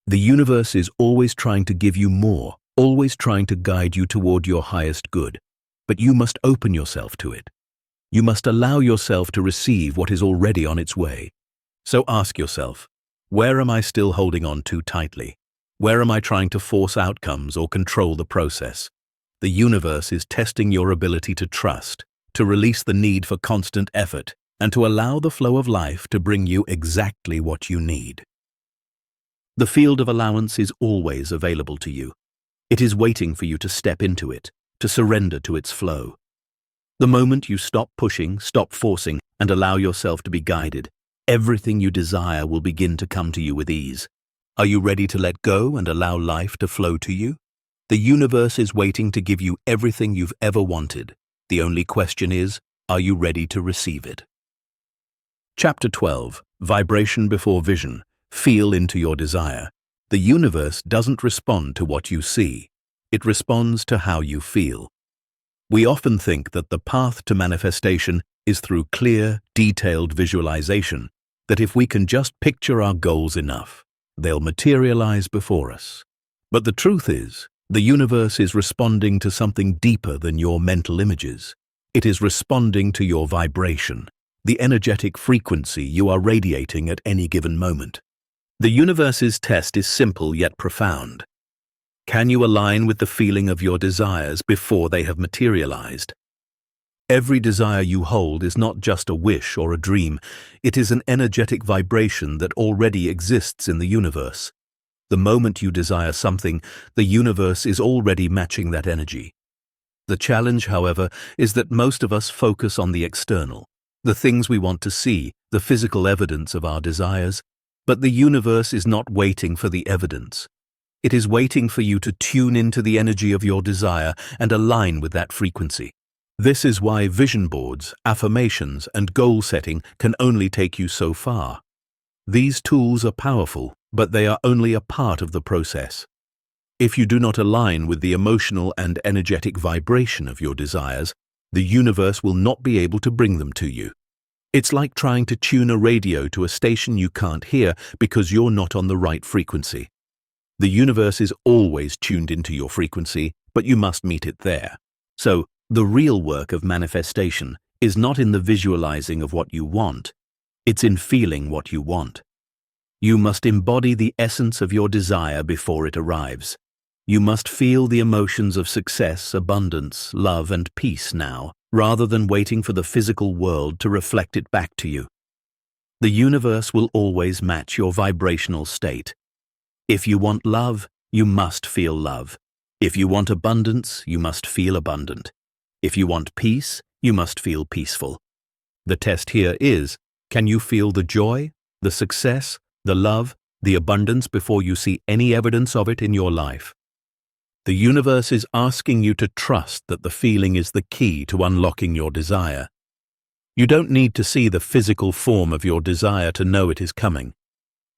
The universe is always trying to give you more, always trying to guide you toward your highest good, but you must open yourself to it. You must allow yourself to receive what is already on its way. So ask yourself, where am I still holding on too tightly? Where am I trying to force outcomes or control the process? The universe is testing your ability to trust, to release the need for constant effort, and to allow the flow of life to bring you exactly what you need. The field of allowance is always available to you. It is waiting for you to step into it, to surrender to its flow. The moment you stop pushing, stop forcing, and allow yourself to be guided, everything you desire will begin to come to you with ease. Are you ready to let go and allow life to flow to you? The universe is waiting to give you everything you've ever wanted. The only question is, are you ready to receive it? Chapter 12. Vibration before vision. Feel into your desire. The universe doesn't respond to what you see. It responds to how you feel. We often think that the path to manifestation is through clear, detailed visualization, that if we can just picture our goals enough, they'll materialize before us. But the truth is, the universe is responding to something deeper than your mental images. It is responding to your vibration, the energetic frequency you are radiating at any given moment. The universe's test is simple yet profound. Can you align with the feeling of your desires before they have materialized? Every desire you hold is not just a wish or a dream. It is an energetic vibration that already exists in the universe. The moment you desire something, the universe is already matching that energy. The challenge, however, is that most of us focus on the external, the things we want to see, the physical evidence of our desires. But the universe is not waiting for the evidence. It is waiting for you to tune into the energy of your desire and align with that frequency. This is why vision boards, affirmations, and goal setting can only take you so far. These tools are powerful, but they are only a part of the process. If you do not align with the emotional and energetic vibration of your desires, the universe will not be able to bring them to you. It's like trying to tune a radio to a station you can't hear because you're not on the right frequency. The universe is always tuned into your frequency, but you must meet it there. So, the real work of manifestation is not in the visualizing of what you want, it's in feeling what you want. You must embody the essence of your desire before it arrives. You must feel the emotions of success, abundance, love, and peace now, rather than waiting for the physical world to reflect it back to you. The universe will always match your vibrational state. If you want love, you must feel love. If you want abundance, you must feel abundant. If you want peace, you must feel peaceful. The test here is, can you feel the joy, the success, the love, the abundance before you see any evidence of it in your life? The universe is asking you to trust that the feeling is the key to unlocking your desire. You don't need to see the physical form of your desire to know it is coming.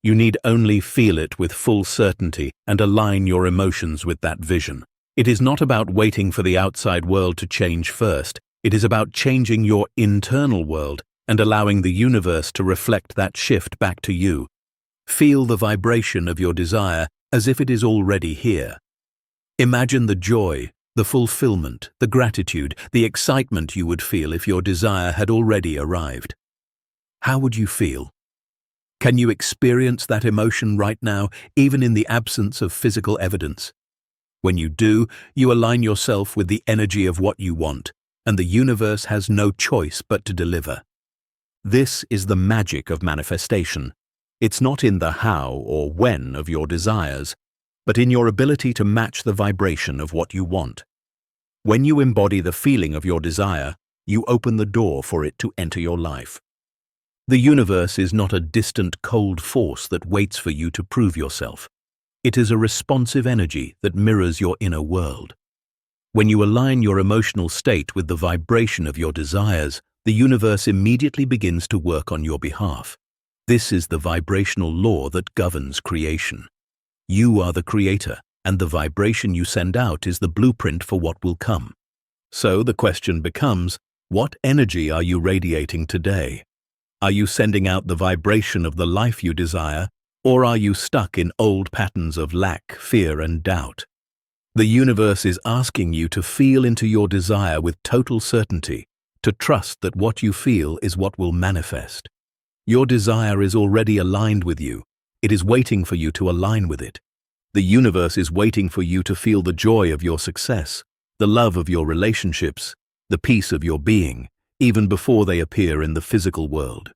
You need only feel it with full certainty and align your emotions with that vision. It is not about waiting for the outside world to change first. It is about changing your internal world and allowing the universe to reflect that shift back to you. Feel the vibration of your desire as if it is already here. Imagine the joy, the fulfillment, the gratitude, the excitement you would feel if your desire had already arrived. How would you feel? Can you experience that emotion right now, even in the absence of physical evidence? When you do, you align yourself with the energy of what you want, and the universe has no choice but to deliver. This is the magic of manifestation. It's not in the how or when of your desires, but in your ability to match the vibration of what you want. When you embody the feeling of your desire, you open the door for it to enter your life. The universe is not a distant, cold force that waits for you to prove yourself. It is a responsive energy that mirrors your inner world. When you align your emotional state with the vibration of your desires, the universe immediately begins to work on your behalf. This is the vibrational law that governs creation. You are the creator, and the vibration you send out is the blueprint for what will come. So the question becomes, what energy are you radiating today? Are you sending out the vibration of the life you desire, or are you stuck in old patterns of lack, fear, and doubt? The universe is asking you to feel into your desire with total certainty, to trust that what you feel is what will manifest. Your desire is already aligned with you. It is waiting for you to align with it. The universe is waiting for you to feel the joy of your success, the love of your relationships, the peace of your being, even before they appear in the physical world.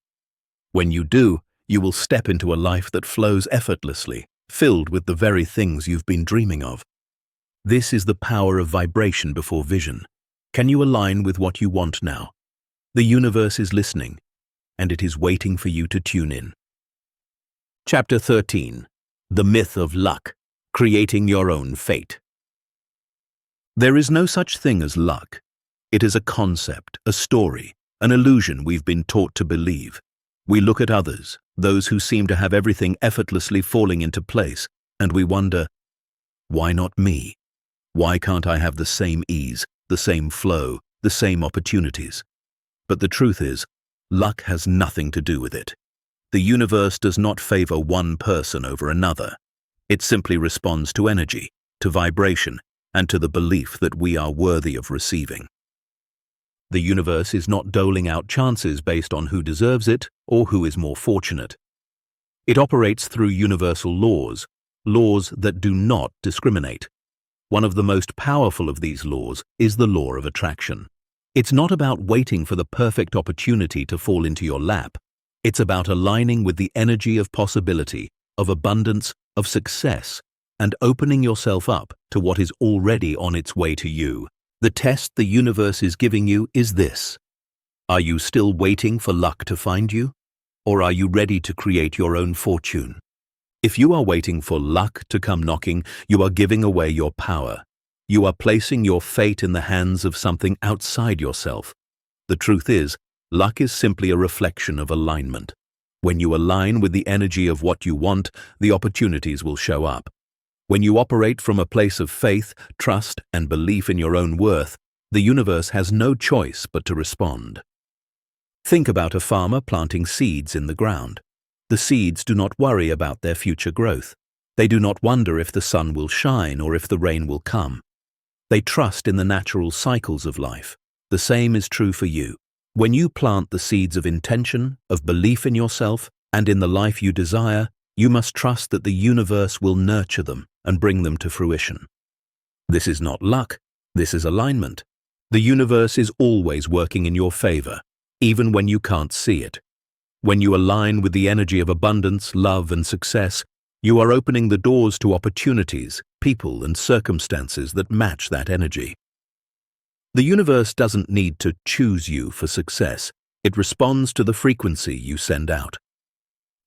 When you do, you will step into a life that flows effortlessly, filled with the very things you've been dreaming of. This is the power of vibration before vision. Can you align with what you want now? The universe is listening, and it is waiting for you to tune in. Chapter 13. The Myth of Luck, Creating Your Own Fate. There is no such thing as luck. It is a concept, a story, an illusion we've been taught to believe. We look at others, those who seem to have everything effortlessly falling into place, and we wonder, why not me? Why can't I have the same ease, the same flow, the same opportunities? But the truth is, luck has nothing to do with it. The universe does not favor one person over another. It simply responds to energy, to vibration, and to the belief that we are worthy of receiving. The universe is not doling out chances based on who deserves it or who is more fortunate. It operates through universal laws, laws that do not discriminate. One of the most powerful of these laws is the law of attraction. It's not about waiting for the perfect opportunity to fall into your lap. It's about aligning with the energy of possibility, of abundance, of success, and opening yourself up to what is already on its way to you. The test the universe is giving you is this. Are you still waiting for luck to find you? Or are you ready to create your own fortune? If you are waiting for luck to come knocking, you are giving away your power. You are placing your fate in the hands of something outside yourself. The truth is, luck is simply a reflection of alignment. When you align with the energy of what you want, the opportunities will show up. When you operate from a place of faith, trust, and belief in your own worth, the universe has no choice but to respond. Think about a farmer planting seeds in the ground. The seeds do not worry about their future growth. They do not wonder if the sun will shine or if the rain will come. They trust in the natural cycles of life. The same is true for you. When you plant the seeds of intention, of belief in yourself, and in the life you desire, you must trust that the universe will nurture them and bring them to fruition. This is not luck. This is alignment. The universe is always working in your favor, even when you can't see it. When you align with the energy of abundance, love, and success, you are opening the doors to opportunities, people, and circumstances that match that energy. The universe doesn't need to choose you for success. It responds to the frequency you send out.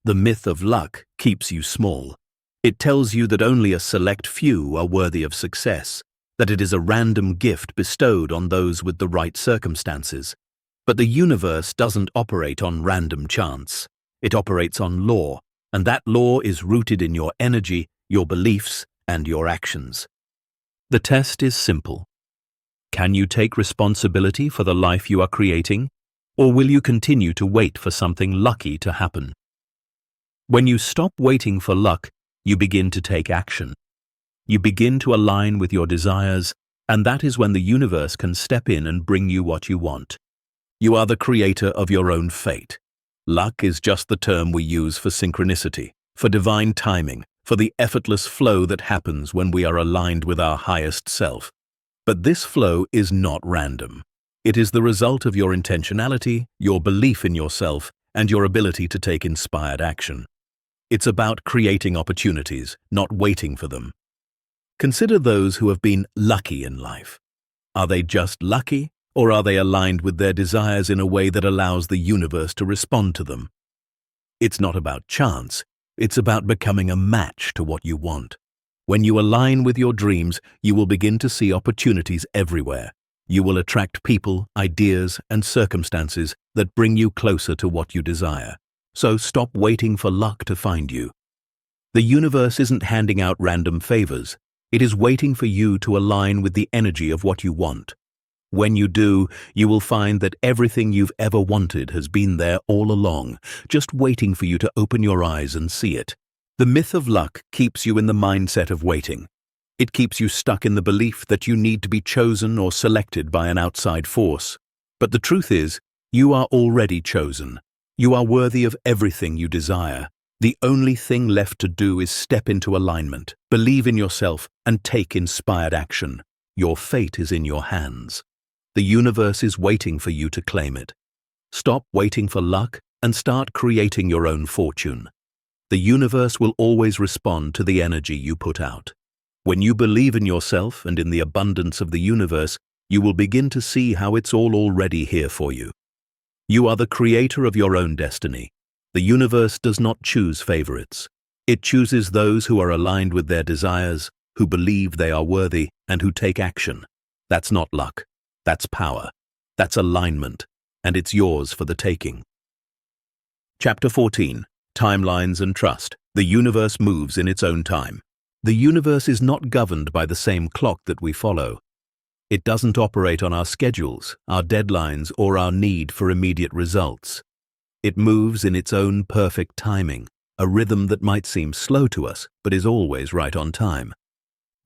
The myth of luck keeps you small. It tells you that only a select few are worthy of success, that it is a random gift bestowed on those with the right circumstances. But the universe doesn't operate on random chance. It operates on law, and that law is rooted in your energy, your beliefs, and your actions. The test is simple. Can you take responsibility for the life you are creating, or will you continue to wait for something lucky to happen? When you stop waiting for luck, you begin to take action. You begin to align with your desires, and that is when the universe can step in and bring you what you want. You are the creator of your own fate. Luck is just the term we use for synchronicity, for divine timing, for the effortless flow that happens when we are aligned with our highest self. But this flow is not random. It is the result of your intentionality, your belief in yourself, and your ability to take inspired action. It's about creating opportunities, not waiting for them. Consider those who have been lucky in life. Are they just lucky, or are they aligned with their desires in a way that allows the universe to respond to them? It's not about chance, it's about becoming a match to what you want. When you align with your dreams, you will begin to see opportunities everywhere. You will attract people, ideas, and circumstances that bring you closer to what you desire. So stop waiting for luck to find you. The universe isn't handing out random favors. It is waiting for you to align with the energy of what you want. When you do, you will find that everything you've ever wanted has been there all along, just waiting for you to open your eyes and see it. The myth of luck keeps you in the mindset of waiting. It keeps you stuck in the belief that you need to be chosen or selected by an outside force. But the truth is, you are already chosen. You are worthy of everything you desire. The only thing left to do is step into alignment, believe in yourself, and take inspired action. Your fate is in your hands. The universe is waiting for you to claim it. Stop waiting for luck and start creating your own fortune. The universe will always respond to the energy you put out. When you believe in yourself and in the abundance of the universe, you will begin to see how it's all already here for you. You are the creator of your own destiny. The universe does not choose favorites. It chooses those who are aligned with their desires, who believe they are worthy, and who take action. That's not luck. That's power. That's alignment. And it's yours for the taking. Chapter 14. Timelines and Trust. The universe moves in its own time. The universe is not governed by the same clock that we follow. It doesn't operate on our schedules, our deadlines, or our need for immediate results. It moves in its own perfect timing, a rhythm that might seem slow to us, but is always right on time.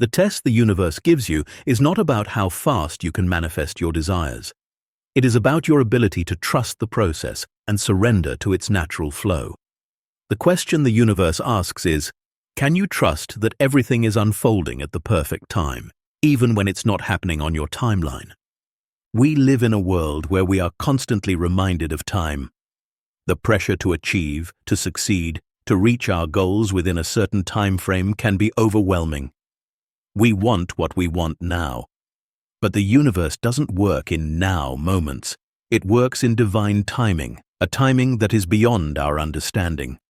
The test the universe gives you is not about how fast you can manifest your desires. It is about your ability to trust the process and surrender to its natural flow. The question the universe asks is, can you trust that everything is unfolding at the perfect time, even when it's not happening on your timeline? We live in a world where we are constantly reminded of time. The pressure to achieve, to succeed, to reach our goals within a certain time frame can be overwhelming. We want what we want now. But the universe doesn't work in now moments. It works in divine timing, a timing that is beyond our understanding.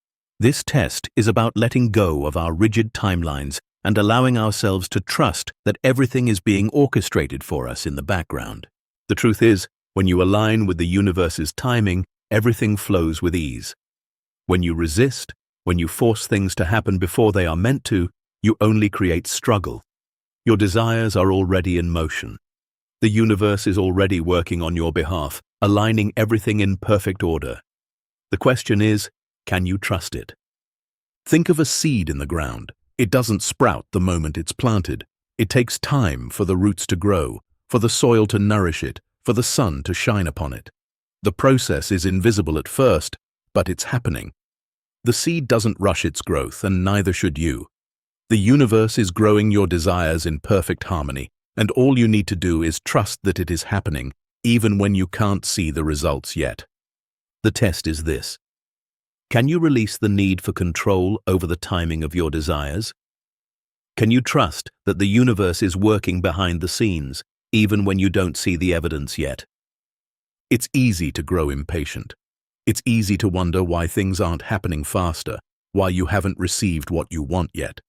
This test is about letting go of our rigid timelines and allowing ourselves to trust that everything is being orchestrated for us in the background. The truth is, when you align with the universe's timing, everything flows with ease. When you resist, when you force things to happen before they are meant to, you only create struggle. Your desires are already in motion. The universe is already working on your behalf, aligning everything in perfect order. The question is, can you trust it? Think of a seed in the ground. It doesn't sprout the moment it's planted. It takes time for the roots to grow, for the soil to nourish it, for the sun to shine upon it. The process is invisible at first, but it's happening. The seed doesn't rush its growth, and neither should you. The universe is growing your desires in perfect harmony, and all you need to do is trust that it is happening, even when you can't see the results yet. The test is this. Can you release the need for control over the timing of your desires? Can you trust that the universe is working behind the scenes, even when you don't see the evidence yet? It's easy to grow impatient. It's easy to wonder why things aren't happening faster, why you haven't received what you want yet.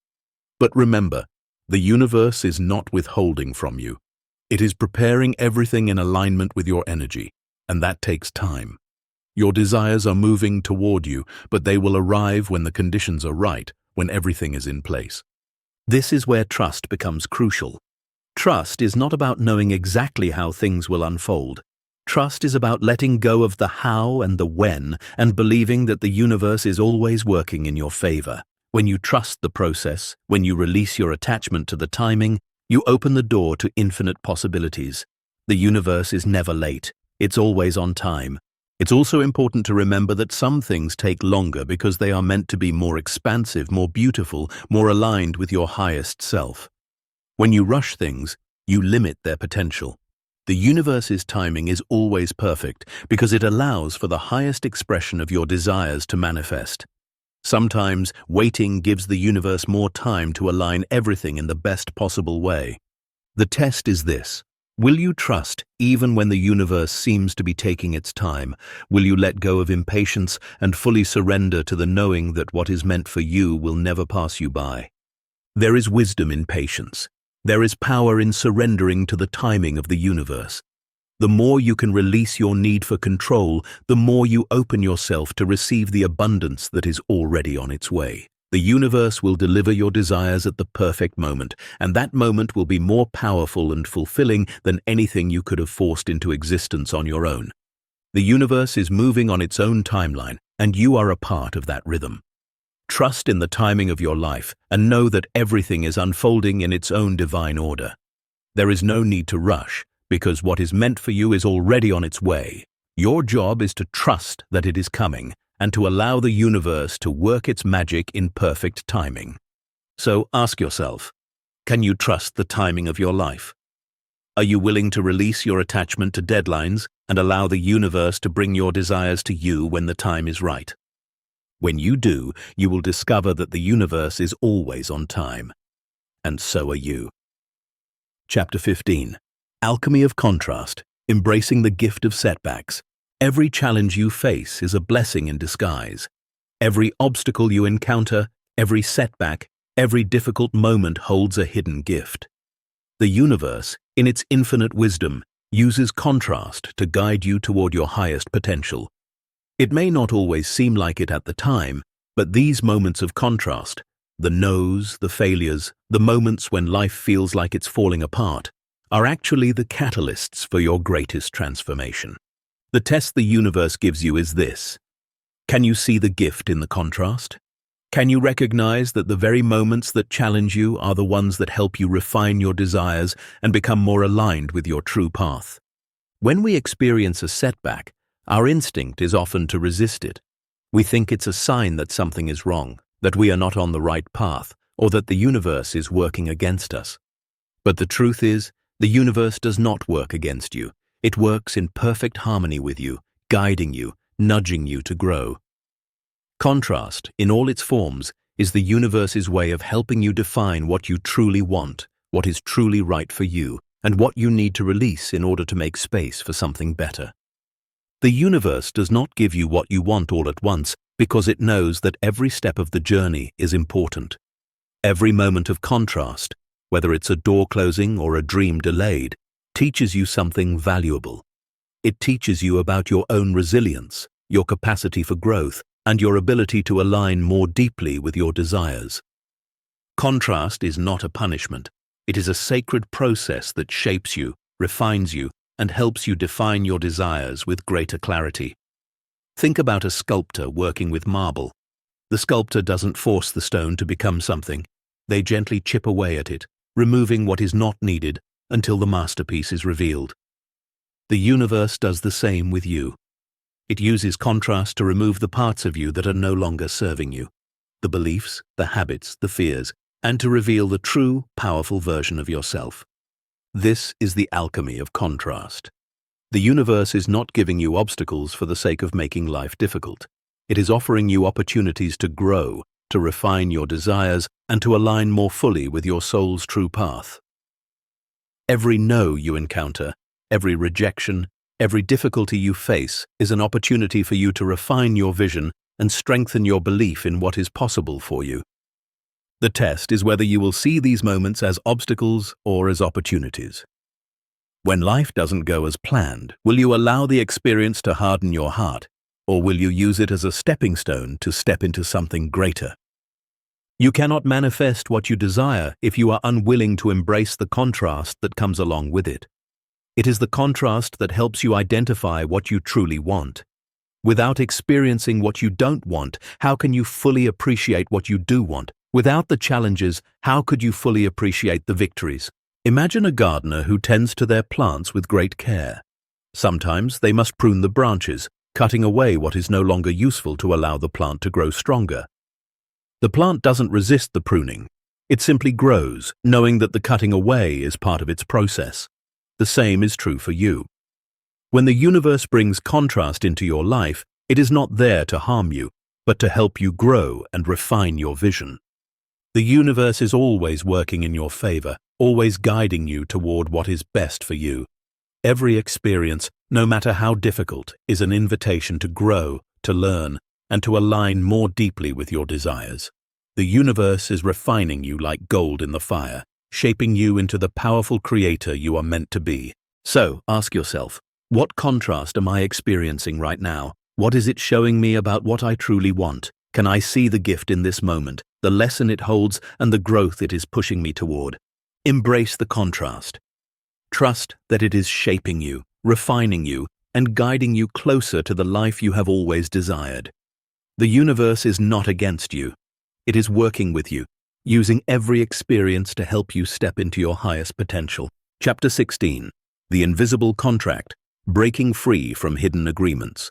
But remember, the universe is not withholding from you. It is preparing everything in alignment with your energy, and that takes time. Your desires are moving toward you, but they will arrive when the conditions are right, when everything is in place. This is where trust becomes crucial. Trust is not about knowing exactly how things will unfold. Trust is about letting go of the how and the when and believing that the universe is always working in your favor. When you trust the process, when you release your attachment to the timing, you open the door to infinite possibilities. The universe is never late. It's always on time. It's also important to remember that some things take longer because they are meant to be more expansive, more beautiful, more aligned with your highest self. When you rush things, you limit their potential. The universe's timing is always perfect because it allows for the highest expression of your desires to manifest. Sometimes waiting gives the universe more time to align everything in the best possible way. The test is this. Will you trust even when the universe seems to be taking its time? Will you let go of impatience and fully surrender to the knowing that what is meant for you will never pass you by? There is wisdom in patience. There is power in surrendering to the timing of the universe. The more you can release your need for control, the more you open yourself to receive the abundance that is already on its way. The universe will deliver your desires at the perfect moment, and that moment will be more powerful and fulfilling than anything you could have forced into existence on your own. The universe is moving on its own timeline, and you are a part of that rhythm. Trust in the timing of your life and know that everything is unfolding in its own divine order. There is no need to rush, because what is meant for you is already on its way. Your job is to trust that it is coming, and to allow the universe to work its magic in perfect timing. So ask yourself, can you trust the timing of your life? Are you willing to release your attachment to deadlines and allow the universe to bring your desires to you when the time is right? When you do, you will discover that the universe is always on time. And so are you. Chapter 15. Alchemy of Contrast, Embracing the Gift of Setbacks. Every challenge you face is a blessing in disguise. Every obstacle you encounter, every setback, every difficult moment holds a hidden gift. The universe, in its infinite wisdom, uses contrast to guide you toward your highest potential. It may not always seem like it at the time, but these moments of contrast, the no's, the failures, the moments when life feels like it's falling apart, are actually the catalysts for your greatest transformation. The test the universe gives you is this. Can you see the gift in the contrast? Can you recognize that the very moments that challenge you are the ones that help you refine your desires and become more aligned with your true path? When we experience a setback, our instinct is often to resist it. We think it's a sign that something is wrong, that we are not on the right path, or that the universe is working against us. But the truth is, the universe does not work against you. It works in perfect harmony with you, guiding you, nudging you to grow. Contrast, in all its forms, is the universe's way of helping you define what you truly want, what is truly right for you, and what you need to release in order to make space for something better. The universe does not give you what you want all at once because it knows that every step of the journey is important. Every moment of contrast, whether it's a door closing or a dream delayed, teaches you something valuable. It teaches you about your own resilience, your capacity for growth, and your ability to align more deeply with your desires. Contrast is not a punishment. It is a sacred process that shapes you, refines you, and helps you define your desires with greater clarity. Think about a sculptor working with marble. The sculptor doesn't force the stone to become something. They gently chip away at it, removing what is not needed until the masterpiece is revealed. The universe does the same with you. It uses contrast to remove the parts of you that are no longer serving you, the beliefs, the habits, the fears, and to reveal the true, powerful version of yourself. This is the alchemy of contrast. The universe is not giving you obstacles for the sake of making life difficult. It is offering you opportunities to grow, to refine your desires, and to align more fully with your soul's true path. Every no you encounter, every rejection, every difficulty you face is an opportunity for you to refine your vision and strengthen your belief in what is possible for you. The test is whether you will see these moments as obstacles or as opportunities. When life doesn't go as planned, will you allow the experience to harden your heart, or will you use it as a stepping stone to step into something greater? You cannot manifest what you desire if you are unwilling to embrace the contrast that comes along with it. It is the contrast that helps you identify what you truly want. Without experiencing what you don't want, how can you fully appreciate what you do want? Without the challenges, how could you fully appreciate the victories? Imagine a gardener who tends to their plants with great care. Sometimes they must prune the branches, cutting away what is no longer useful to allow the plant to grow stronger. The plant doesn't resist the pruning. It simply grows, knowing that the cutting away is part of its process. The same is true for you. When the universe brings contrast into your life, it is not there to harm you, but to help you grow and refine your vision. The universe is always working in your favor, always guiding you toward what is best for you. Every experience, no matter how difficult, is an invitation to grow, to learn, and to align more deeply with your desires. The universe is refining you like gold in the fire, shaping you into the powerful creator you are meant to be. So, ask yourself, what contrast am I experiencing right now? What is it showing me about what I truly want? Can I see the gift in this moment, the lesson it holds, and the growth it is pushing me toward? Embrace the contrast. Trust that it is shaping you, refining you, and guiding you closer to the life you have always desired. The universe is not against you. It is working with you, using every experience to help you step into your highest potential. Chapter 16. The Invisible Contract, Breaking Free from Hidden Agreements.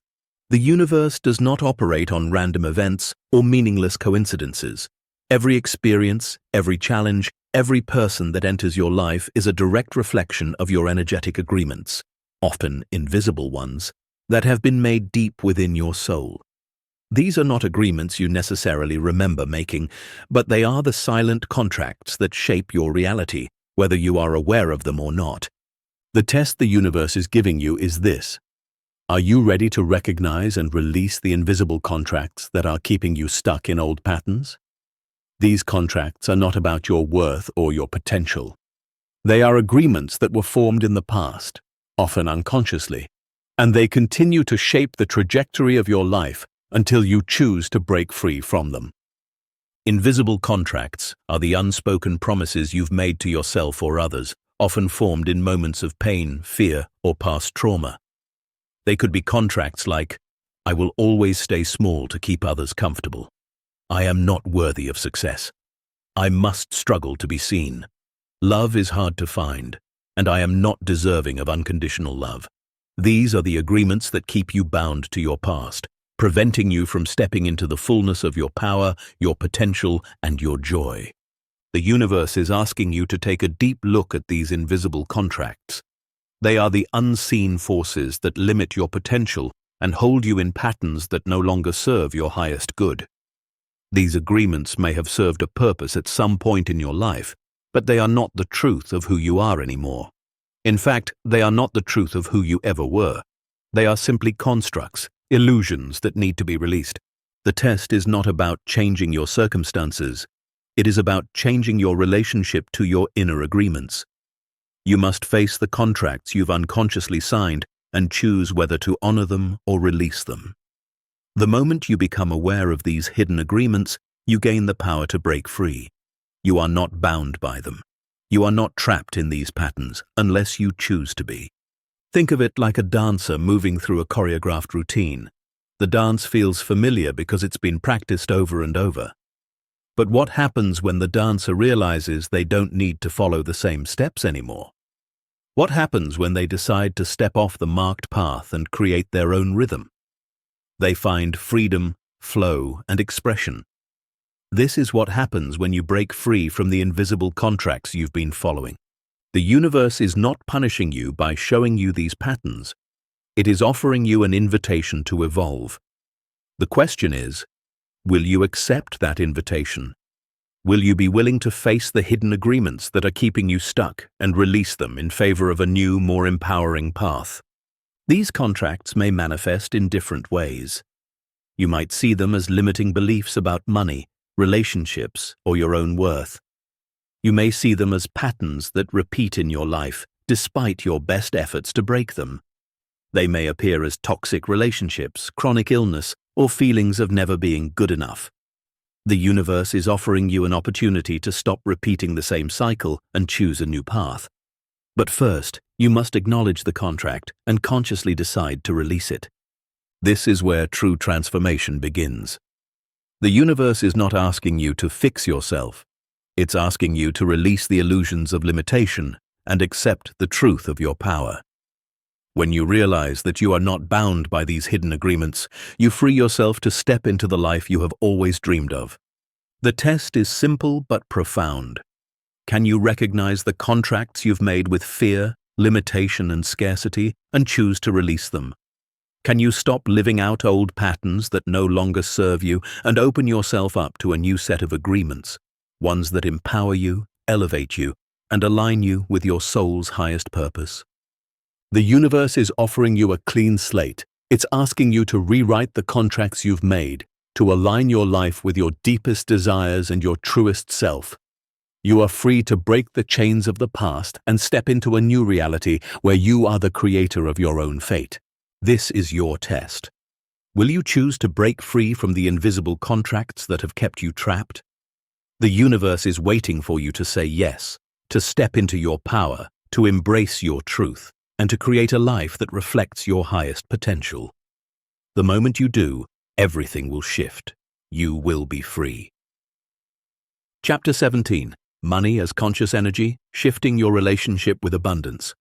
The universe does not operate on random events or meaningless coincidences. Every experience, every challenge, every person that enters your life is a direct reflection of your energetic agreements, often invisible ones, that have been made deep within your soul. These are not agreements you necessarily remember making, but they are the silent contracts that shape your reality, whether you are aware of them or not. The test the universe is giving you is this. Are you ready to recognize and release the invisible contracts that are keeping you stuck in old patterns? These contracts are not about your worth or your potential. They are agreements that were formed in the past, often unconsciously, and they continue to shape the trajectory of your life until you choose to break free from them. Invisible contracts are the unspoken promises you've made to yourself or others, often formed in moments of pain, fear, or past trauma. They could be contracts like, I will always stay small to keep others comfortable. I am not worthy of success. I must struggle to be seen. Love is hard to find, and I am not deserving of unconditional love. These are the agreements that keep you bound to your past, preventing you from stepping into the fullness of your power, your potential, and your joy. The universe is asking you to take a deep look at these invisible contracts. They are the unseen forces that limit your potential and hold you in patterns that no longer serve your highest good. These agreements may have served a purpose at some point in your life, but they are not the truth of who you are anymore. In fact, they are not the truth of who you ever were. They are simply constructs, illusions that need to be released. The test is not about changing your circumstances. It is about changing your relationship to your inner agreements. You must face the contracts you've unconsciously signed and choose whether to honor them or release them. The moment you become aware of these hidden agreements, you gain the power to break free. You are not bound by them. You are not trapped in these patterns unless you choose to be. Think of it like a dancer moving through a choreographed routine. The dance feels familiar because it's been practiced over and over. But what happens when the dancer realizes they don't need to follow the same steps anymore? What happens when they decide to step off the marked path and create their own rhythm? They find freedom, flow, and expression. This is what happens when you break free from the invisible contracts you've been following. The universe is not punishing you by showing you these patterns. It is offering you an invitation to evolve. The question is, will you accept that invitation? Will you be willing to face the hidden agreements that are keeping you stuck and release them in favor of a new, more empowering path? These contracts may manifest in different ways. You might see them as limiting beliefs about money, relationships, or your own worth. You may see them as patterns that repeat in your life, despite your best efforts to break them. They may appear as toxic relationships, chronic illness, or feelings of never being good enough. The universe is offering you an opportunity to stop repeating the same cycle and choose a new path. But first, you must acknowledge the contract and consciously decide to release it. This is where true transformation begins. The universe is not asking you to fix yourself. It's asking you to release the illusions of limitation and accept the truth of your power. When you realize that you are not bound by these hidden agreements, you free yourself to step into the life you have always dreamed of. The test is simple but profound. Can you recognize the contracts you've made with fear, limitation, and scarcity, and choose to release them? Can you stop living out old patterns that no longer serve you and open yourself up to a new set of agreements, ones that empower you, elevate you, and align you with your soul's highest purpose? The universe is offering you a clean slate. It's asking you to rewrite the contracts you've made, to align your life with your deepest desires and your truest self. You are free to break the chains of the past and step into a new reality where you are the creator of your own fate. This is your test. Will you choose to break free from the invisible contracts that have kept you trapped? The universe is waiting for you to say yes, to step into your power, to embrace your truth, and to create a life that reflects your highest potential. The moment you do, everything will shift. You will be free. Chapter 17. Money as Conscious Energy, Shifting Your Relationship with Abundance.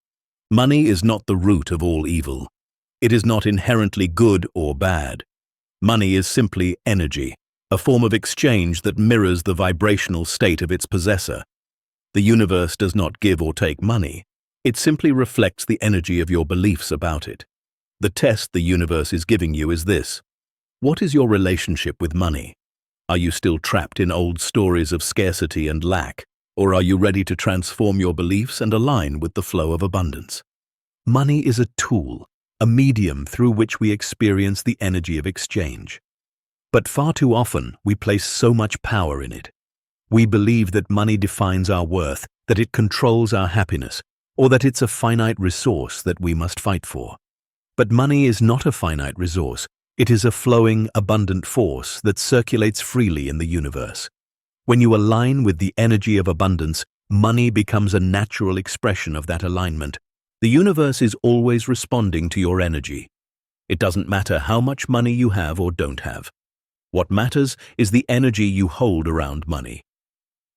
Money is not the root of all evil. It is not inherently good or bad. Money is simply energy, a form of exchange that mirrors the vibrational state of its possessor. The universe does not give or take money. It simply reflects the energy of your beliefs about it. The test the universe is giving you is this. What is your relationship with money? Are you still trapped in old stories of scarcity and lack, or are you ready to transform your beliefs and align with the flow of abundance? Money is a tool, a medium through which we experience the energy of exchange. But far too often, we place so much power in it. We believe that money defines our worth, that it controls our happiness, or that it's a finite resource that we must fight for. But money is not a finite resource. It is a flowing, abundant force that circulates freely in the universe. When you align with the energy of abundance, money becomes a natural expression of that alignment. The universe is always responding to your energy. It doesn't matter how much money you have or don't have. What matters is the energy you hold around money.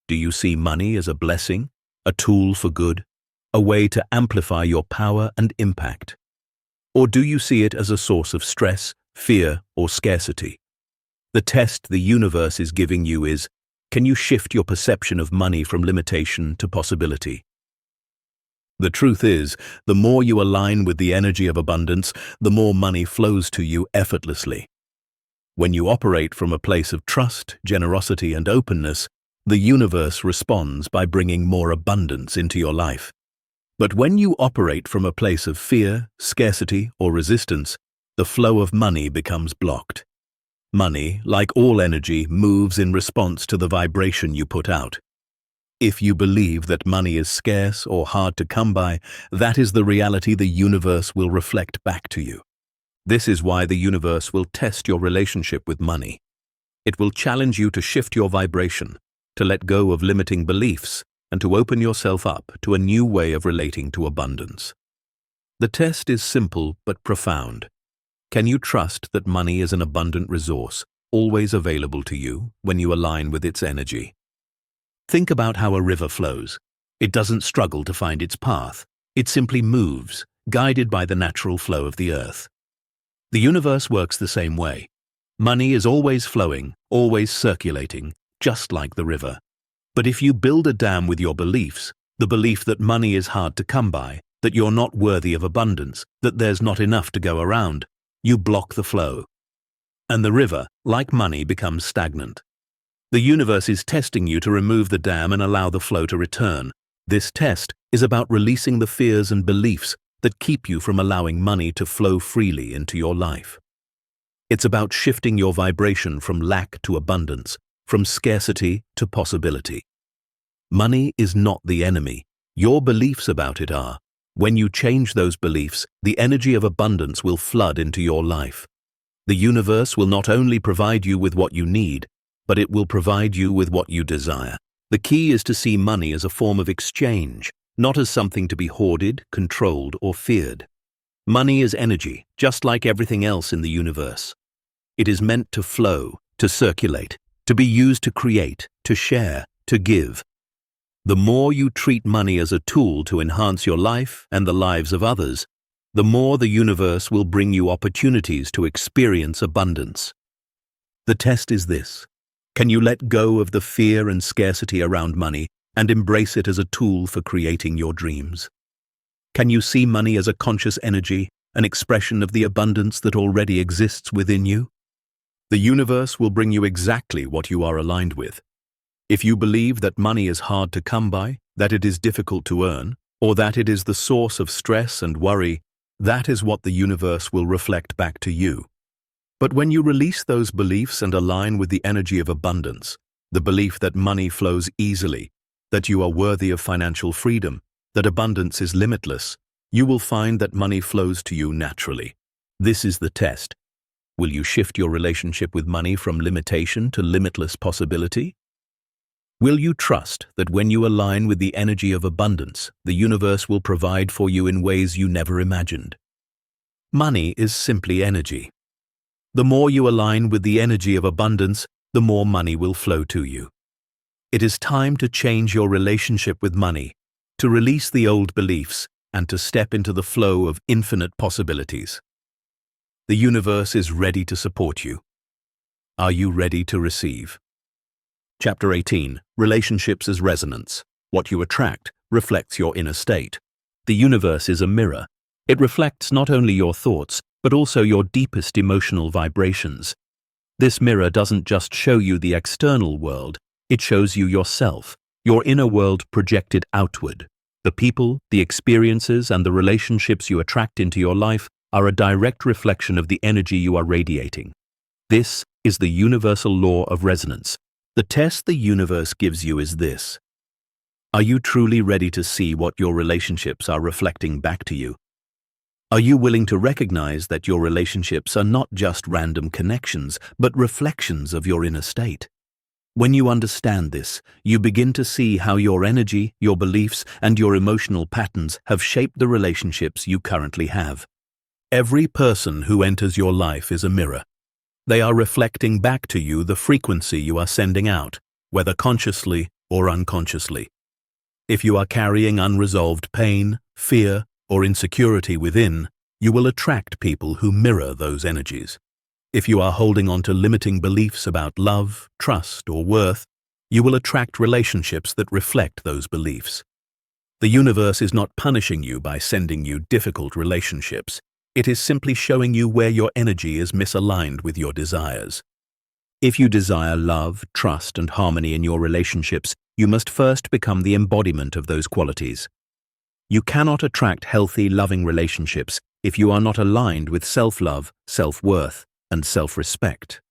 Do you see money as a blessing, a tool for good, a way to amplify your power and impact? Or do you see it as a source of stress, fear, or scarcity? The test the universe is giving you is, can you shift your perception of money from limitation to possibility? The truth is, the more you align with the energy of abundance, the more money flows to you effortlessly. When you operate from a place of trust, generosity, and openness, the universe responds by bringing more abundance into your life. But when you operate from a place of fear, scarcity, or resistance, the flow of money becomes blocked. Money, like all energy, moves in response to the vibration you put out. If you believe that money is scarce or hard to come by, that is the reality the universe will reflect back to you. This is why the universe will test your relationship with money. It will challenge you to shift your vibration, to let go of limiting beliefs, and to open yourself up to a new way of relating to abundance. The test is simple but profound. Can you trust that money is an abundant resource, always available to you when you align with its energy? Think about how a river flows. It doesn't struggle to find its path. It simply moves, guided by the natural flow of the earth. The universe works the same way. Money is always flowing, always circulating, just like the river. But if you build a dam with your beliefs, the belief that money is hard to come by, that you're not worthy of abundance, that there's not enough to go around, you block the flow. And the river, like money, becomes stagnant. The universe is testing you to remove the dam and allow the flow to return. This test is about releasing the fears and beliefs that keep you from allowing money to flow freely into your life. It's about shifting your vibration from lack to abundance, from scarcity to possibility. Money is not the enemy. Your beliefs about it are. When you change those beliefs, the energy of abundance will flood into your life. The universe will not only provide you with what you need, but it will provide you with what you desire. The key is to see money as a form of exchange, not as something to be hoarded, controlled, or feared. Money is energy, just like everything else in the universe. It is meant to flow, to circulate, to be used to create, to share, to give. The more you treat money as a tool to enhance your life and the lives of others, the more the universe will bring you opportunities to experience abundance. The test is this: can you let go of the fear and scarcity around money and embrace it as a tool for creating your dreams? Can you see money as a conscious energy, an expression of the abundance that already exists within you? The universe will bring you exactly what you are aligned with. If you believe that money is hard to come by, that it is difficult to earn, or that it is the source of stress and worry, that is what the universe will reflect back to you. But when you release those beliefs and align with the energy of abundance, the belief that money flows easily, that you are worthy of financial freedom, that abundance is limitless, you will find that money flows to you naturally. This is the test. Will you shift your relationship with money from limitation to limitless possibility? Will you trust that when you align with the energy of abundance, the universe will provide for you in ways you never imagined? Money is simply energy. The more you align with the energy of abundance, the more money will flow to you. It is time to change your relationship with money, to release the old beliefs, and to step into the flow of infinite possibilities. The universe is ready to support you. Are you ready to receive? Chapter 18. Relationships as Resonance. What you attract reflects your inner state. The universe is a mirror. It reflects not only your thoughts, but also your deepest emotional vibrations. This mirror doesn't just show you the external world, it shows you yourself, your inner world projected outward. The people, the experiences, and the relationships you attract into your life are a direct reflection of the energy you are radiating. This is the universal law of resonance. The test the universe gives you is this: are you truly ready to see what your relationships are reflecting back to you? Are you willing to recognize that your relationships are not just random connections, but reflections of your inner state? When you understand this, you begin to see how your energy, your beliefs, and your emotional patterns have shaped the relationships you currently have. Every person who enters your life is a mirror. They are reflecting back to you the frequency you are sending out, whether consciously or unconsciously. If you are carrying unresolved pain, fear, or insecurity within, you will attract people who mirror those energies. If you are holding on to limiting beliefs about love, trust, or worth, you will attract relationships that reflect those beliefs. The universe is not punishing you by sending you difficult relationships. It is simply showing you where your energy is misaligned with your desires. If you desire love, trust, and harmony in your relationships, you must first become the embodiment of those qualities. You cannot attract healthy, loving relationships if you are not aligned with self-love, self-worth, and self-respect.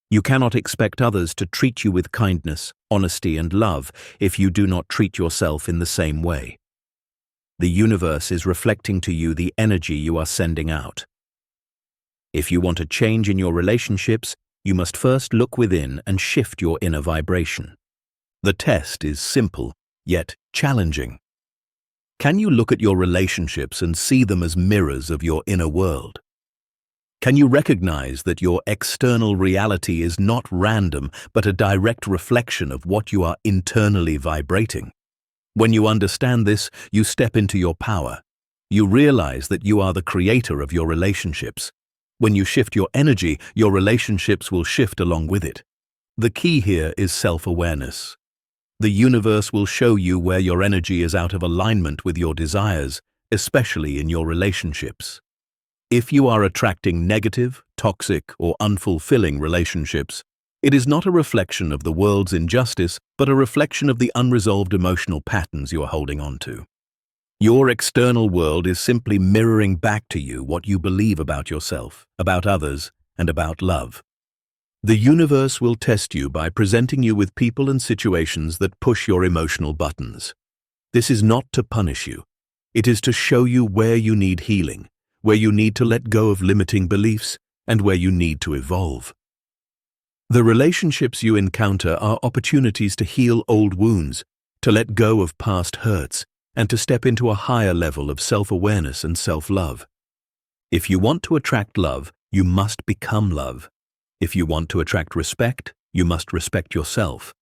You cannot expect others to treat you with kindness, honesty, and love if you do not treat yourself in the same way. The universe is reflecting to you the energy you are sending out. If you want a change in your relationships, you must first look within and shift your inner vibration. The test is simple, yet challenging. Can you look at your relationships and see them as mirrors of your inner world? Can you recognize that your external reality is not random, but a direct reflection of what you are internally vibrating? When you understand this, you step into your power. You realize that you are the creator of your relationships. When you shift your energy, your relationships will shift along with it. The key here is self-awareness. The universe will show you where your energy is out of alignment with your desires, especially in your relationships. If you are attracting negative, toxic, or unfulfilling relationships, it is not a reflection of the world's injustice, but a reflection of the unresolved emotional patterns you are holding on to. Your external world is simply mirroring back to you what you believe about yourself, about others, and about love. The universe will test you by presenting you with people and situations that push your emotional buttons. This is not to punish you. It is to show you where you need healing, where you need to let go of limiting beliefs, and where you need to evolve. The relationships you encounter are opportunities to heal old wounds, to let go of past hurts, and to step into a higher level of self-awareness and self-love. If you want to attract love, you must become love. If you want to attract respect, you must respect yourself.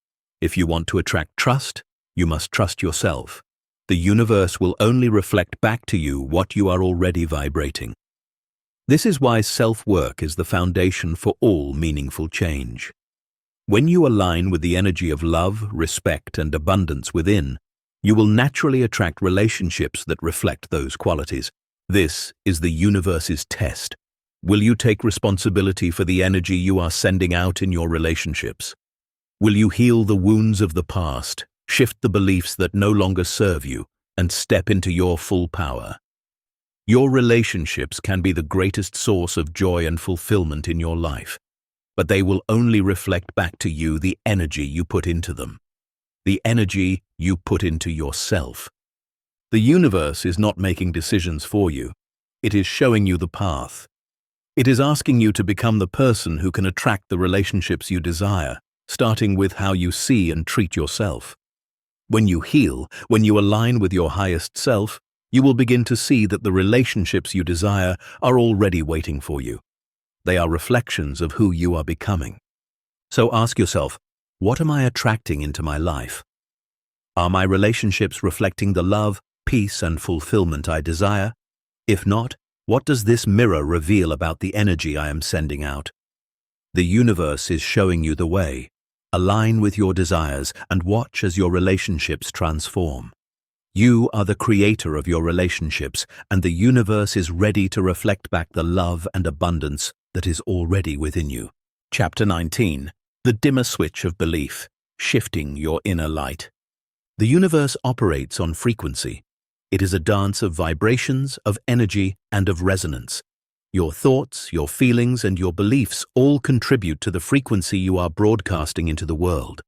If you want to attract trust, you must trust yourself. The universe will only reflect back to you what you are already vibrating. This is why self-work is the foundation for all meaningful change. When you align with the energy of love, respect, and abundance within, you will naturally attract relationships that reflect those qualities. This is the universe's test. Will you take responsibility for the energy you are sending out in your relationships? Will you heal the wounds of the past, shift the beliefs that no longer serve you, and step into your full power? Your relationships can be the greatest source of joy and fulfillment in your life, but they will only reflect back to you the energy you put into them, the energy you put into yourself. The universe is not making decisions for you. It is showing you the path. It is asking you to become the person who can attract the relationships you desire, starting with how you see and treat yourself. When you heal, when you align with your highest self, you will begin to see that the relationships you desire are already waiting for you. They are reflections of who you are becoming. So ask yourself, what am I attracting into my life? Are my relationships reflecting the love, peace, and fulfillment I desire? If not, what does this mirror reveal about the energy I am sending out? The universe is showing you the way. Align with your desires and watch as your relationships transform. You are the creator of your relationships, and the universe is ready to reflect back the love and abundance that is already within you. Chapter 19. The dimmer switch of belief, shifting your inner light. The universe operates on frequency. It is a dance of vibrations, of energy, and of resonance. Your thoughts, your feelings, and your beliefs all contribute to the frequency you are broadcasting into the world.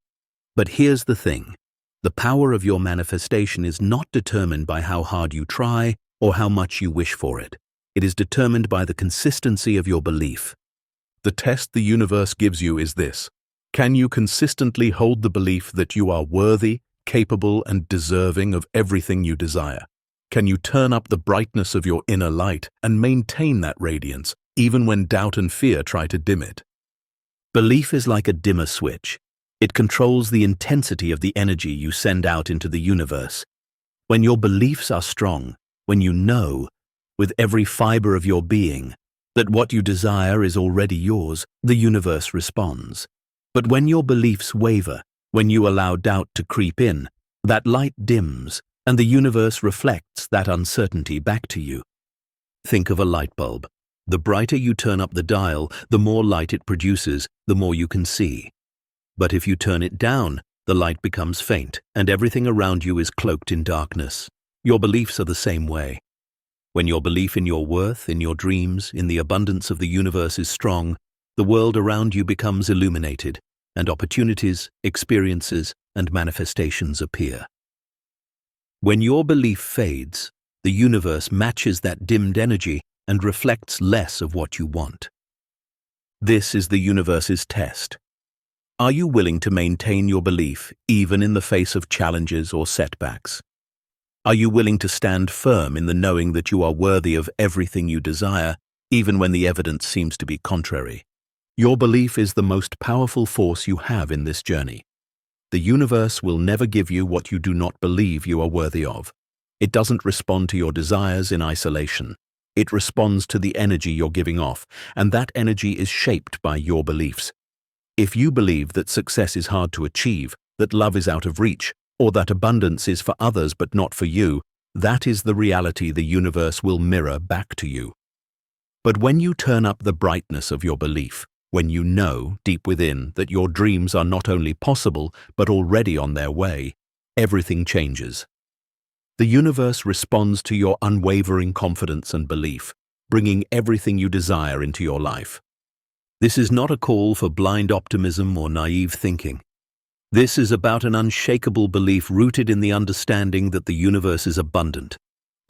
But here's the thing. The power of your manifestation is not determined by how hard you try or how much you wish for it. It is determined by the consistency of your belief. The test the universe gives you is this. Can you consistently hold the belief that you are worthy, capable, and deserving of everything you desire? Can you turn up the brightness of your inner light and maintain that radiance, even when doubt and fear try to dim it? Belief is like a dimmer switch. It controls the intensity of the energy you send out into the universe. When your beliefs are strong, when you know, with every fiber of your being, that what you desire is already yours, the universe responds. But when your beliefs waver, when you allow doubt to creep in, that light dims, and the universe reflects that uncertainty back to you. Think of a light bulb. The brighter you turn up the dial, the more light it produces, the more you can see. But if you turn it down, the light becomes faint, and everything around you is cloaked in darkness. Your beliefs are the same way. When your belief in your worth, in your dreams, in the abundance of the universe is strong, the world around you becomes illuminated, and opportunities, experiences, and manifestations appear. When your belief fades, the universe matches that dimmed energy and reflects less of what you want. This is the universe's test. Are you willing to maintain your belief even in the face of challenges or setbacks? Are you willing to stand firm in the knowing that you are worthy of everything you desire, even when the evidence seems to be contrary? Your belief is the most powerful force you have in this journey. The universe will never give you what you do not believe you are worthy of. It doesn't respond to your desires in isolation. It responds to the energy you're giving off, and that energy is shaped by your beliefs. If you believe that success is hard to achieve, that love is out of reach, or that abundance is for others but not for you, that is the reality the universe will mirror back to you. But when you turn up the brightness of your belief, when you know, deep within, that your dreams are not only possible but already on their way, everything changes. The universe responds to your unwavering confidence and belief, bringing everything you desire into your life. This is not a call for blind optimism or naive thinking. This is about an unshakable belief rooted in the understanding that the universe is abundant,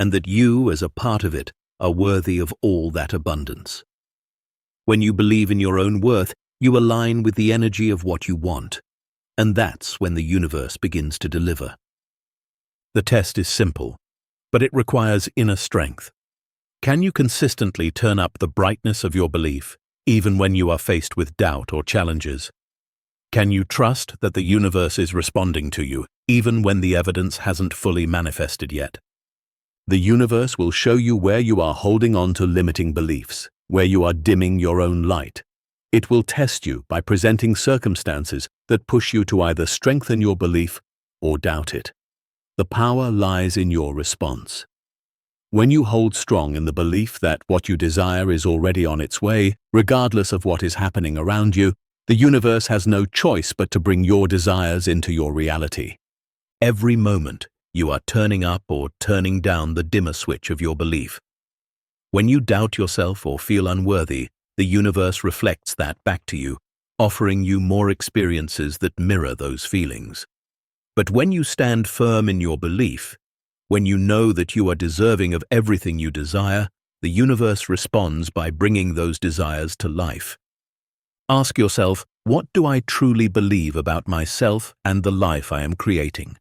and that you, as a part of it, are worthy of all that abundance. When you believe in your own worth, you align with the energy of what you want, and that's when the universe begins to deliver. The test is simple, but it requires inner strength. Can you consistently turn up the brightness of your belief, even when you are faced with doubt or challenges? Can you trust that the universe is responding to you, even when the evidence hasn't fully manifested yet. The universe will show you where you are holding on to limiting beliefs, where you are dimming your own light. It will test you by presenting circumstances that push you to either strengthen your belief or doubt it. The power lies in your response. When you hold strong in the belief that what you desire is already on its way, regardless of what is happening around you, the universe has no choice but to bring your desires into your reality. Every moment, you are turning up or turning down the dimmer switch of your belief. When you doubt yourself or feel unworthy, the universe reflects that back to you, offering you more experiences that mirror those feelings. But when you stand firm in your belief, when you know that you are deserving of everything you desire, the universe responds by bringing those desires to life. Ask yourself, what do I truly believe about myself and the life I am creating?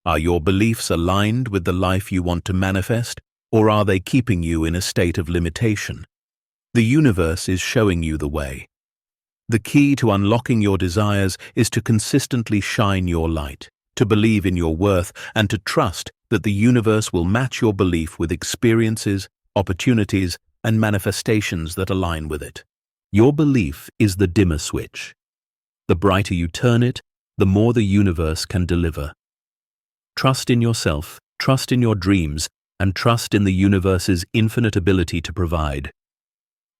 Are your beliefs aligned with the life you want to manifest, or are they keeping you in a state of limitation? The universe is showing you the way. The key to unlocking your desires is to consistently shine your light, to believe in your worth, and to trust that the universe will match your belief with experiences, opportunities, and manifestations that align with it. Your belief is the dimmer switch. The brighter you turn it, the more the universe can deliver. Trust in yourself, trust in your dreams, and trust in the universe's infinite ability to provide.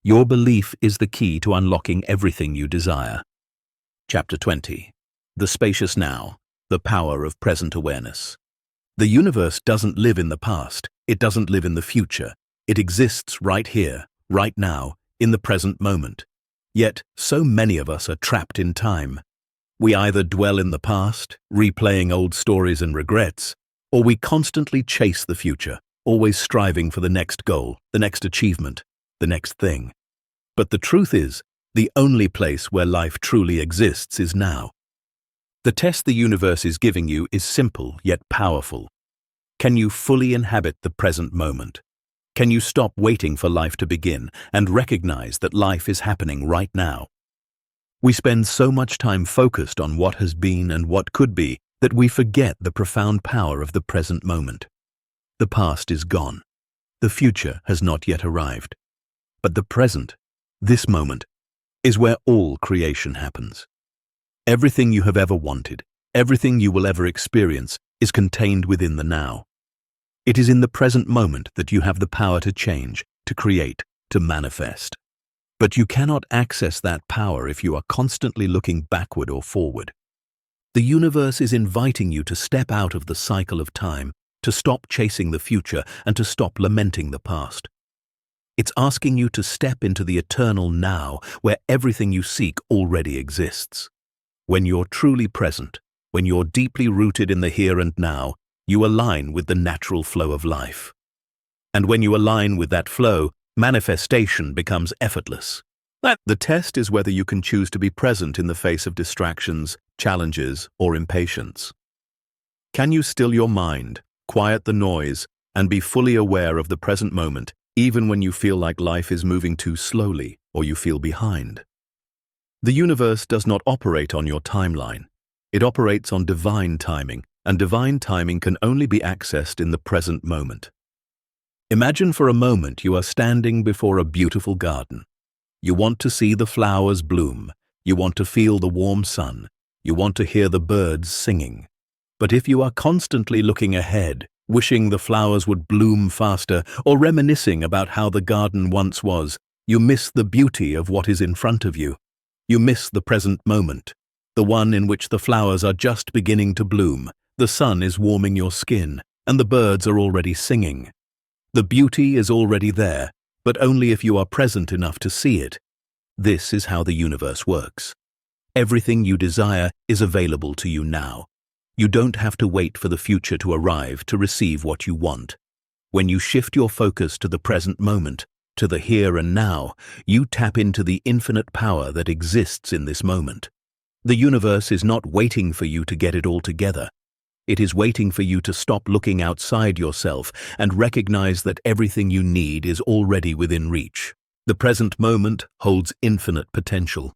Your belief is the key to unlocking everything you desire. Chapter 20. The Spacious Now, the Power of Present Awareness. The universe doesn't live in the past, it doesn't live in the future. It exists right here, right now, in the present moment. Yet, so many of us are trapped in time. We either dwell in the past, replaying old stories and regrets, or we constantly chase the future, always striving for the next goal, the next achievement, the next thing. But the truth is, the only place where life truly exists is now. The test the universe is giving you is simple yet powerful. Can you fully inhabit the present moment? Can you stop waiting for life to begin and recognize that life is happening right now? We spend so much time focused on what has been and what could be that we forget the profound power of the present moment. The past is gone. The future has not yet arrived. But the present, this moment, is where all creation happens. Everything you have ever wanted, everything you will ever experience, is contained within the now. It is in the present moment that you have the power to change, to create, to manifest. But you cannot access that power if you are constantly looking backward or forward. The universe is inviting you to step out of the cycle of time, to stop chasing the future, and to stop lamenting the past. It's asking you to step into the eternal now, where everything you seek already exists. When you're truly present, when you're deeply rooted in the here and now, you align with the natural flow of life. And when you align with that flow, manifestation becomes effortless. The test is whether you can choose to be present in the face of distractions, challenges, or impatience. Can you still your mind, quiet the noise, and be fully aware of the present moment, even when you feel like life is moving too slowly or you feel behind? The universe does not operate on your timeline. It operates on divine timing, and divine timing can only be accessed in the present moment. Imagine for a moment you are standing before a beautiful garden. You want to see the flowers bloom. You want to feel the warm sun. You want to hear the birds singing. But if you are constantly looking ahead, wishing the flowers would bloom faster, or reminiscing about how the garden once was, you miss the beauty of what is in front of you. You miss the present moment, the one in which the flowers are just beginning to bloom, the sun is warming your skin, and the birds are already singing. The beauty is already there, but only if you are present enough to see it. This is how the universe works. Everything you desire is available to you now. You don't have to wait for the future to arrive to receive what you want. When you shift your focus to the present moment, to the here and now, you tap into the infinite power that exists in this moment. The universe is not waiting for you to get it all together. It is waiting for you to stop looking outside yourself and recognize that everything you need is already within reach. The present moment holds infinite potential.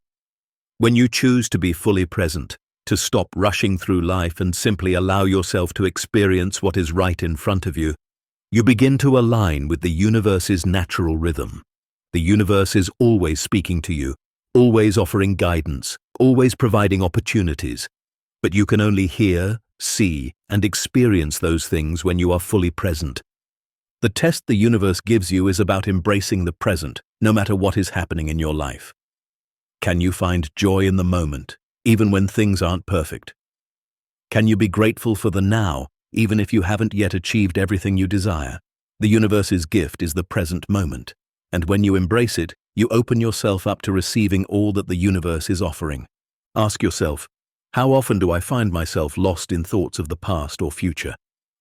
When you choose to be fully present, to stop rushing through life and simply allow yourself to experience what is right in front of you, you begin to align with the universe's natural rhythm. The universe is always speaking to you, always offering guidance, always providing opportunities. But you can only hear, see, and experience those things when you are fully present. The test the universe gives you is about embracing the present, no matter what is happening in your life. Can you find joy in the moment, even when things aren't perfect? Can you be grateful for the now, even if you haven't yet achieved everything you desire? The universe's gift is the present moment, and when you embrace it, you open yourself up to receiving all that the universe is offering. Ask yourself, how often do I find myself lost in thoughts of the past or future?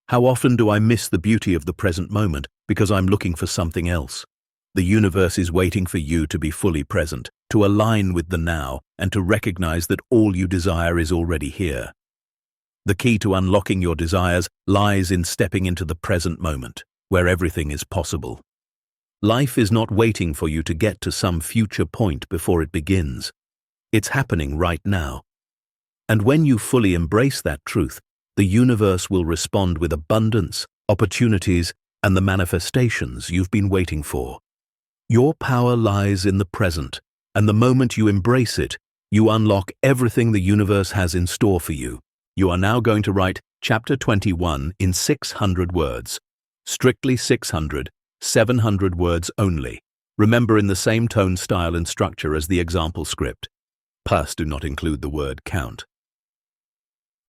How often do I miss the beauty of the present moment because I'm looking for something else? The universe is waiting for you to be fully present, to align with the now, and to recognize that all you desire is already here. The key to unlocking your desires lies in stepping into the present moment, where everything is possible. Life is not waiting for you to get to some future point before it begins. It's happening right now. And when you fully embrace that truth, the universe will respond with abundance, opportunities, and the manifestations you've been waiting for. Your power lies in the present, and the moment you embrace it, you unlock everything the universe has in store for you. You are now going to write Chapter 21 in 600 words. Strictly 600, 700 words only. Remember, in the same tone, style, and structure as the example script. Plus, do not include the word count.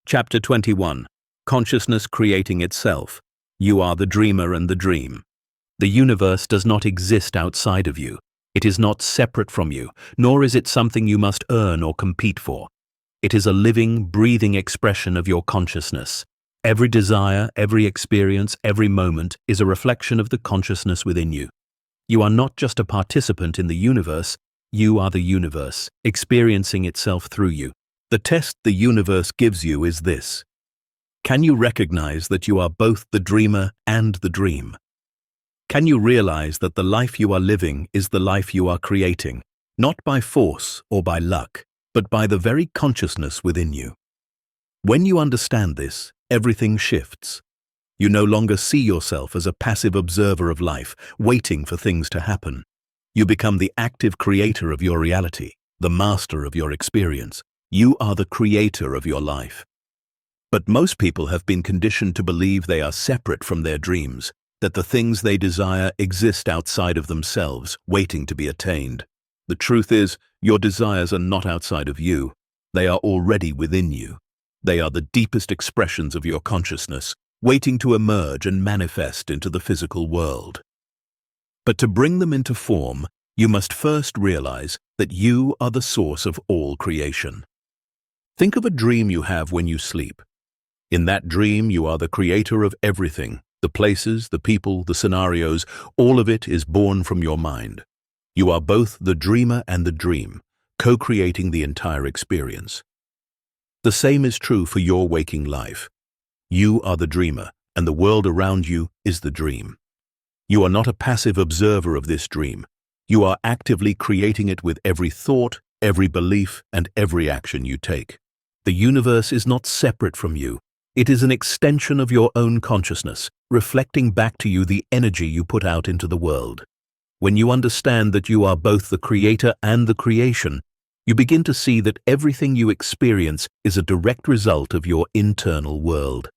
Chapter 21. Consciousness creating itself. You are the dreamer and the dream. The universe does not exist outside of you. It is not separate from you, nor is it something you must earn or compete for. It is a living, breathing expression of your consciousness. Every desire, every experience, every moment is a reflection of the consciousness within you. You are not just a participant in the universe, you are the universe, experiencing itself through you. The test the universe gives you is this. Can you recognize that you are both the dreamer and the dream? Can you realize that the life you are living is the life you are creating, not by force or by luck, but by the very consciousness within you? When you understand this, everything shifts. You no longer see yourself as a passive observer of life, waiting for things to happen. You become the active creator of your reality, the master of your experience. You are the creator of your life. But most people have been conditioned to believe they are separate from their dreams, that the things they desire exist outside of themselves, waiting to be attained. The truth is, your desires are not outside of you. They are already within you. They are the deepest expressions of your consciousness, waiting to emerge and manifest into the physical world. But to bring them into form, you must first realize that you are the source of all creation. Think of a dream you have when you sleep. In that dream, you are the creator of everything. The places, the people, the scenarios, all of it is born from your mind. You are both the dreamer and the dream, co-creating the entire experience. The same is true for your waking life. You are the dreamer, and the world around you is the dream. You are not a passive observer of this dream. You are actively creating it with every thought, every belief, and every action you take. The universe is not separate from you. It is an extension of your own consciousness, reflecting back to you the energy you put out into the world. When you understand that you are both the creator and the creation, you begin to see that everything you experience is a direct result of your internal world.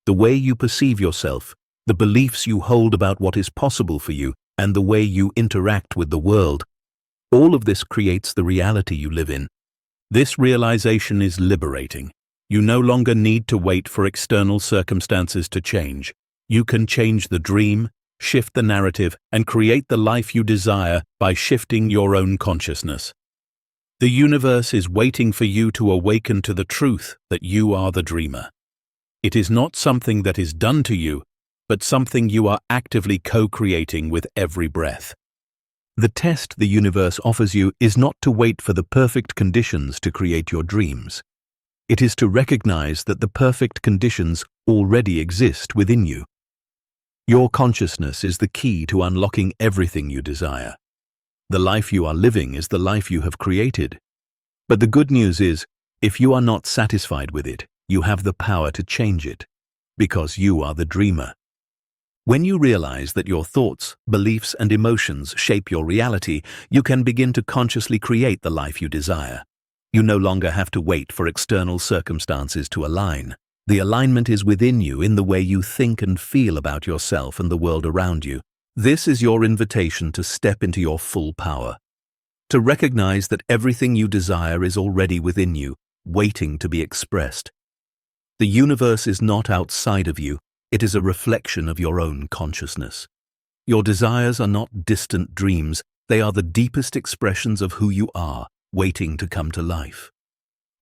The way you perceive yourself, the beliefs you hold about what is possible for you, and the way you interact with the world, all of this creates the reality you live in. This realization is liberating. You no longer need to wait for external circumstances to change. You can change the dream, shift the narrative, and create the life you desire by shifting your own consciousness. The universe is waiting for you to awaken to the truth that you are the dreamer. It is not something that is done to you, but something you are actively co-creating with every breath. The test the universe offers you is not to wait for the perfect conditions to create your dreams. It is to recognize that the perfect conditions already exist within you. Your consciousness is the key to unlocking everything you desire. The life you are living is the life you have created. But the good news is, If you are not satisfied with it, you have the power to change it, because you are the dreamer. When you realize that your thoughts, beliefs, and emotions shape your reality, you can begin to consciously create the life you desire. You no longer have to wait for external circumstances to align. The alignment is within you in the way you think and feel about yourself and the world around you. This is your invitation to step into your full power, to recognize that everything you desire is already within you, waiting to be expressed. The universe is not outside of you. It is a reflection of your own consciousness. Your desires are not distant dreams. They are the deepest expressions of who you are, waiting to come to life.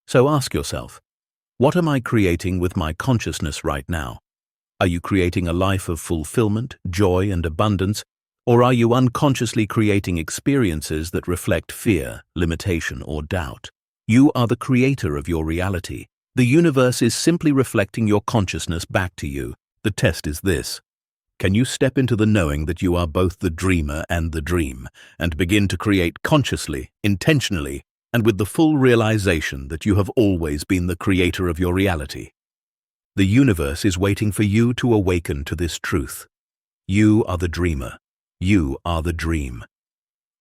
So ask yourself, what am I creating with my consciousness right now? Are you creating a life of fulfillment, joy, and abundance, or are you unconsciously creating experiences that reflect fear, limitation, or doubt? You are the creator of your reality. The universe is simply reflecting your consciousness back to you. The test is this. Can you step into the knowing that you are both the dreamer and the dream, and begin to create consciously, intentionally, and with the full realization that you have always been the creator of your reality? The universe is waiting for you to awaken to this truth. You are the dreamer. You are the dream.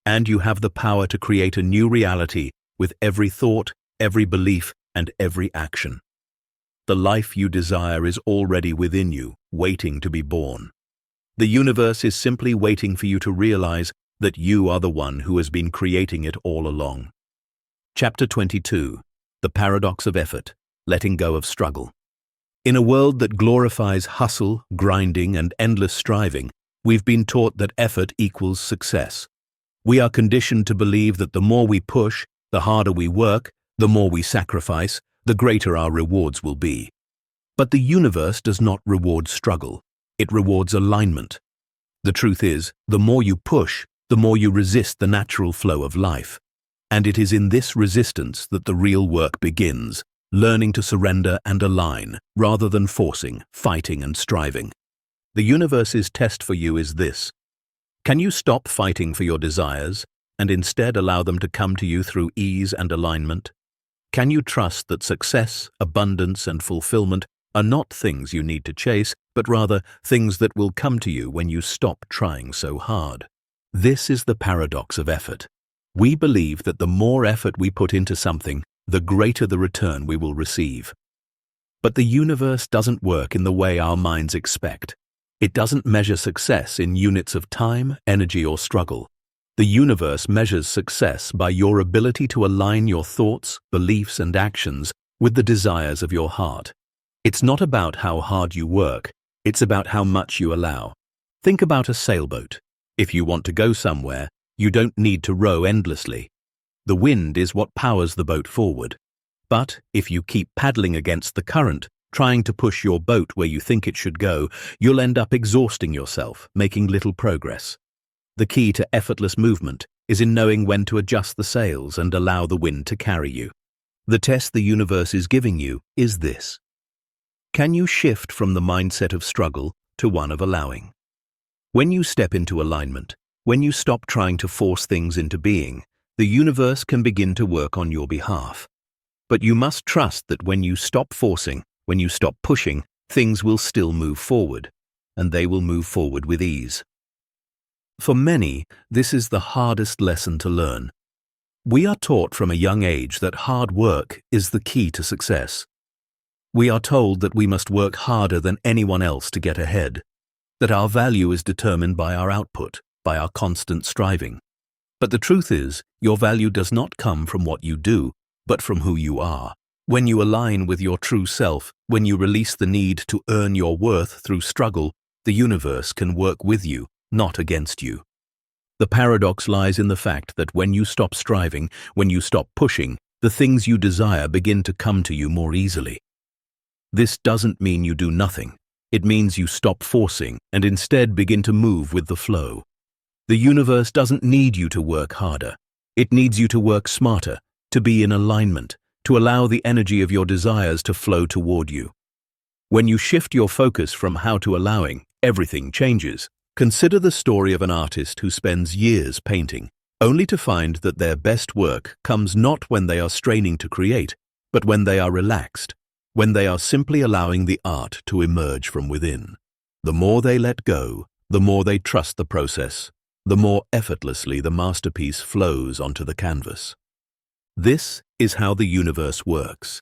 And you have the power to create a new reality with every thought, every belief, and every action. The life you desire is already within you, waiting to be born. The universe is simply waiting for you to realize that you are the one who has been creating it all along. Chapter 22. The Paradox of Effort, Letting Go of Struggle. In a world that glorifies hustle, grinding, and endless striving, we've been taught that effort equals success. We are conditioned to believe that the more we push, the harder we work, the more we sacrifice, the greater our rewards will be. But the universe does not reward struggle. It rewards alignment. The truth is, the more you push, the more you resist the natural flow of life. And it is in this resistance that the real work begins, learning to surrender and align, rather than forcing, fighting, and striving. The universe's test for you is this. Can you stop fighting for your desires and instead allow them to come to you through ease and alignment? Can you trust that success, abundance, and fulfillment are not things you need to chase, but rather things that will come to you when you stop trying so hard? This is the paradox of effort. We believe that the more effort we put into something, the greater the return we will receive. But the universe doesn't work in the way our minds expect. It doesn't measure success in units of time, energy, or struggle. The universe measures success by your ability to align your thoughts, beliefs, and actions with the desires of your heart. It's not about how hard you work, it's about how much you allow. Think about a sailboat. If you want to go somewhere, you don't need to row endlessly. The wind is what powers the boat forward. But if you keep paddling against the current, trying to push your boat where you think it should go, you'll end up exhausting yourself, making little progress. The key to effortless movement is in knowing when to adjust the sails and allow the wind to carry you. The test the universe is giving you is this. Can you shift from the mindset of struggle to one of allowing? When you step into alignment, when you stop trying to force things into being, the universe can begin to work on your behalf. But you must trust that when you stop forcing, when you stop pushing, things will still move forward, and they will move forward with ease. For many, this is the hardest lesson to learn. We are taught from a young age that hard work is the key to success. We are told that we must work harder than anyone else to get ahead, that our value is determined by our output, by our constant striving. But the truth is, your value does not come from what you do, but from who you are. When you align with your true self, when you release the need to earn your worth through struggle, the universe can work with you, not against you. The paradox lies in the fact that when you stop striving, when you stop pushing, the things you desire begin to come to you more easily. This doesn't mean you do nothing. It means you stop forcing and instead begin to move with the flow. The universe doesn't need you to work harder. It needs you to work smarter, to be in alignment, to allow the energy of your desires to flow toward you. When you shift your focus from how to allowing, everything changes. Consider the story of an artist who spends years painting, only to find that their best work comes not when they are straining to create, but when they are relaxed, when they are simply allowing the art to emerge from within. The more they let go, the more they trust the process, the more effortlessly the masterpiece flows onto the canvas. This is how the universe works.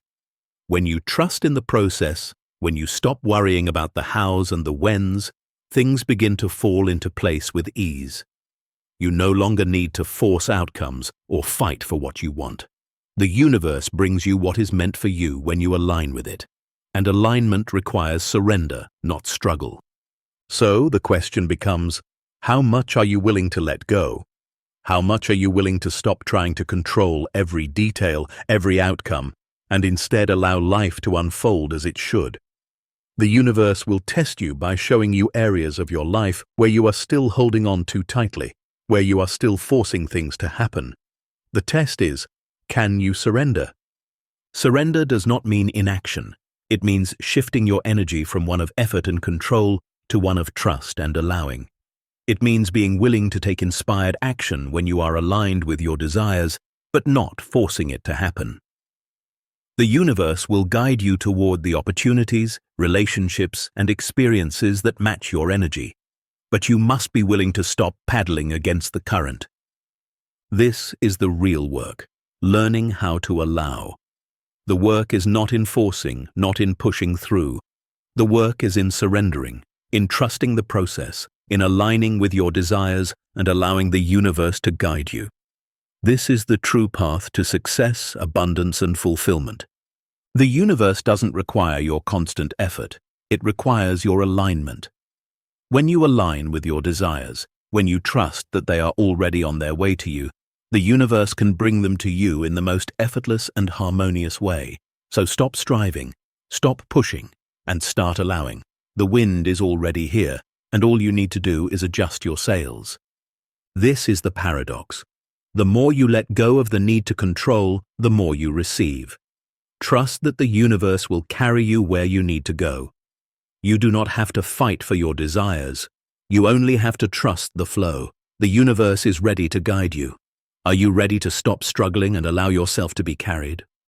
When you trust in the process, when you stop worrying about the hows and the whens, things begin to fall into place with ease. You no longer need to force outcomes or fight for what you want. The universe brings you what is meant for you when you align with it, and alignment requires surrender, not struggle. So the question becomes, how much are you willing to let go? How much are you willing to stop trying to control every detail, every outcome, and instead allow life to unfold as it should? The universe will test you by showing you areas of your life where you are still holding on too tightly, where you are still forcing things to happen. The test is, can you surrender? Surrender does not mean inaction. It means shifting your energy from one of effort and control to one of trust and allowing. It means being willing to take inspired action when you are aligned with your desires, but not forcing it to happen. The universe will guide you toward the opportunities, relationships, and experiences that match your energy, but you must be willing to stop paddling against the current. This is the real work, learning how to allow. The work is not in forcing, not in pushing through. The work is in surrendering, in trusting the process, in aligning with your desires and allowing the universe to guide you. This is the true path to success, abundance, and fulfillment. The universe doesn't require your constant effort. It requires your alignment. When you align with your desires, when you trust that they are already on their way to you, the universe can bring them to you in the most effortless and harmonious way. So stop striving, stop pushing, and start allowing. The wind is already here, and all you need to do is adjust your sails. This is the paradox. The more you let go of the need to control, the more you receive. Trust that the universe will carry you where you need to go. You do not have to fight for your desires. You only have to trust the flow. The universe is ready to guide you. Are you ready to stop struggling and allow yourself to be carried?